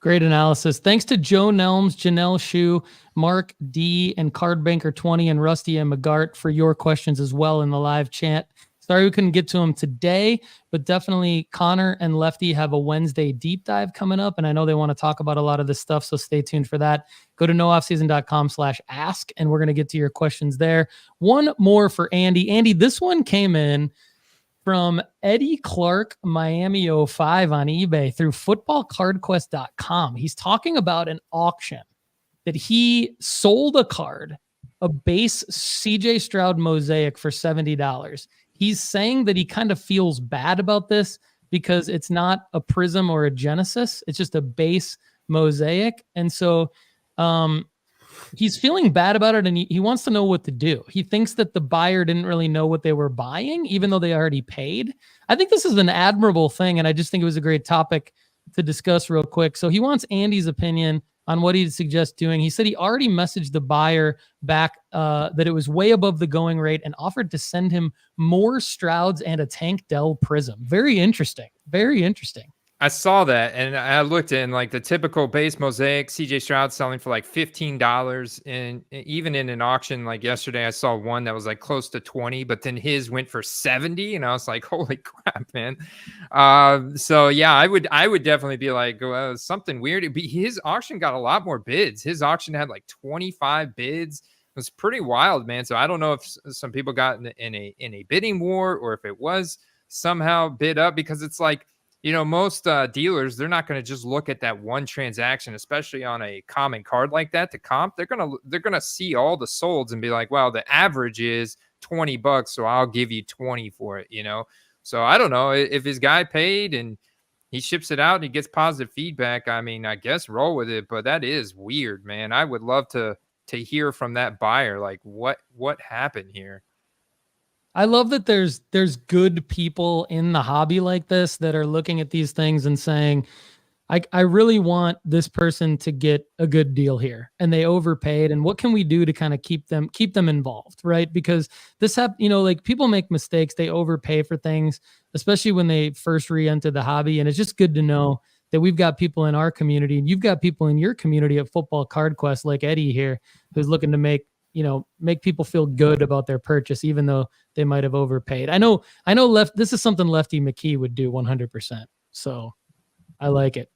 Great analysis. Thanks to Joe Nelms, Janelle Shu, Mark D, and Cardbanker 20, and Rusty and McGart for your questions as well in the live chat. Sorry we couldn't get to them today, but definitely Connor and Lefty have a Wednesday deep dive coming up, and I know they want to talk about a lot of this stuff, so stay tuned for that. Go to nooffseason.com/ask, and we're going to get to your questions there. One more for Andy. Andy, this one came in from Eddie Clark, Miami 05 on eBay through FootballCardQuest.com. He's talking about an auction that he sold a card a base CJ Stroud mosaic for $70. He's saying that he kind of feels bad about this because it's not a Prism or a Genesis. It's just a base mosaic. And so he's feeling bad about it, and he wants to know what to do. He thinks that the buyer didn't really know what they were buying, even though they already paid. I think this is an admirable thing, and I just think it was a great topic to discuss real quick. So he wants Andy's opinion on what he'd suggest doing. He said he already messaged the buyer back that it was way above the going rate and offered to send him more Strouds and a Tank Dell Prism. Very interesting. Very interesting. I saw that, and I looked in like the typical base mosaic. CJ Stroud selling for like $15, and even in an auction like yesterday, I saw one that was like close to 20, but then his went for 70, and I was like, "Holy crap, man!" So yeah, I would definitely be like, something weird. His auction got a lot more bids. His auction had like 25 bids. It was pretty wild, man. So I don't know if some people got in a bidding war or if it was somehow bid up, because it's like, you know, most dealers, they're not going to just look at that one transaction, especially on a common card like that to comp. They're gonna see all the solds and be like, well, the average is $20, so I'll give you 20 for it, you know? So I don't know if his guy paid and he ships it out and he gets positive feedback. I mean, I guess roll with it, but that is weird, man. I would love to hear from that buyer, like what happened here. I love that there's good people in the hobby like this that are looking at these things and saying, I really want this person to get a good deal here, and they overpaid, and what can we do to kind of keep them involved, right? Because this like people make mistakes, they overpay for things, especially when they first re-enter the hobby, and it's just good to know that we've got people in our community, and you've got people in your community at Football Card Quest like Eddie here, who's looking to make people feel good about their purchase, even though they might have overpaid. I know this is something Lefty McKee would do 100%. So I like it.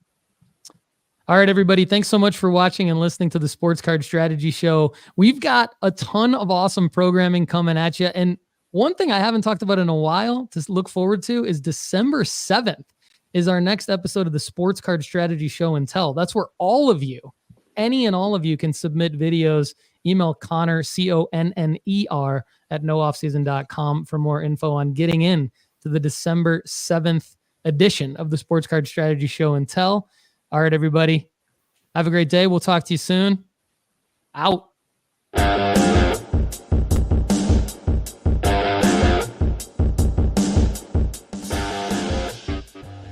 All right, everybody. Thanks so much for watching and listening to the Sports Card Strategy Show. We've got a ton of awesome programming coming at you. And one thing I haven't talked about in a while to look forward to is December 7th is our next episode of the Sports Card Strategy Show and Tell. That's where all of you, any and all of you, can submit videos. Email Connor, CONNER, at nooffseason.com for more info on getting in to the December 7th edition of the Sports Card Strategy Show and Tell. All right, everybody. Have a great day. We'll talk to you soon. Out.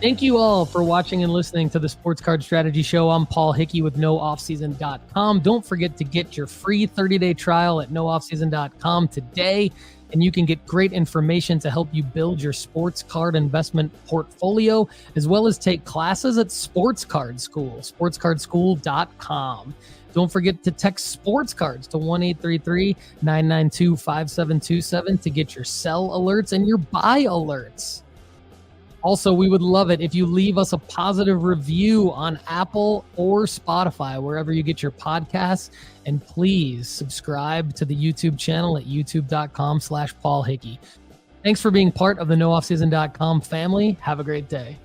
Thank you all for watching and listening to the Sports Card Strategy Show. I'm Paul Hickey with nooffseason.com. Don't forget to get your free 30-day trial at nooffseason.com today, and you can get great information to help you build your sports card investment portfolio, as well as take classes at Sports Card School, sportscardschool.com. Don't forget to text sports cards to 1-833-992-5727 to get your sell alerts and your buy alerts. Also, we would love it if you leave us a positive review on Apple or Spotify, wherever you get your podcasts. And please subscribe to the YouTube channel at youtube.com/Paul Hickey. Thanks for being part of the nooffseason.com family. Have a great day.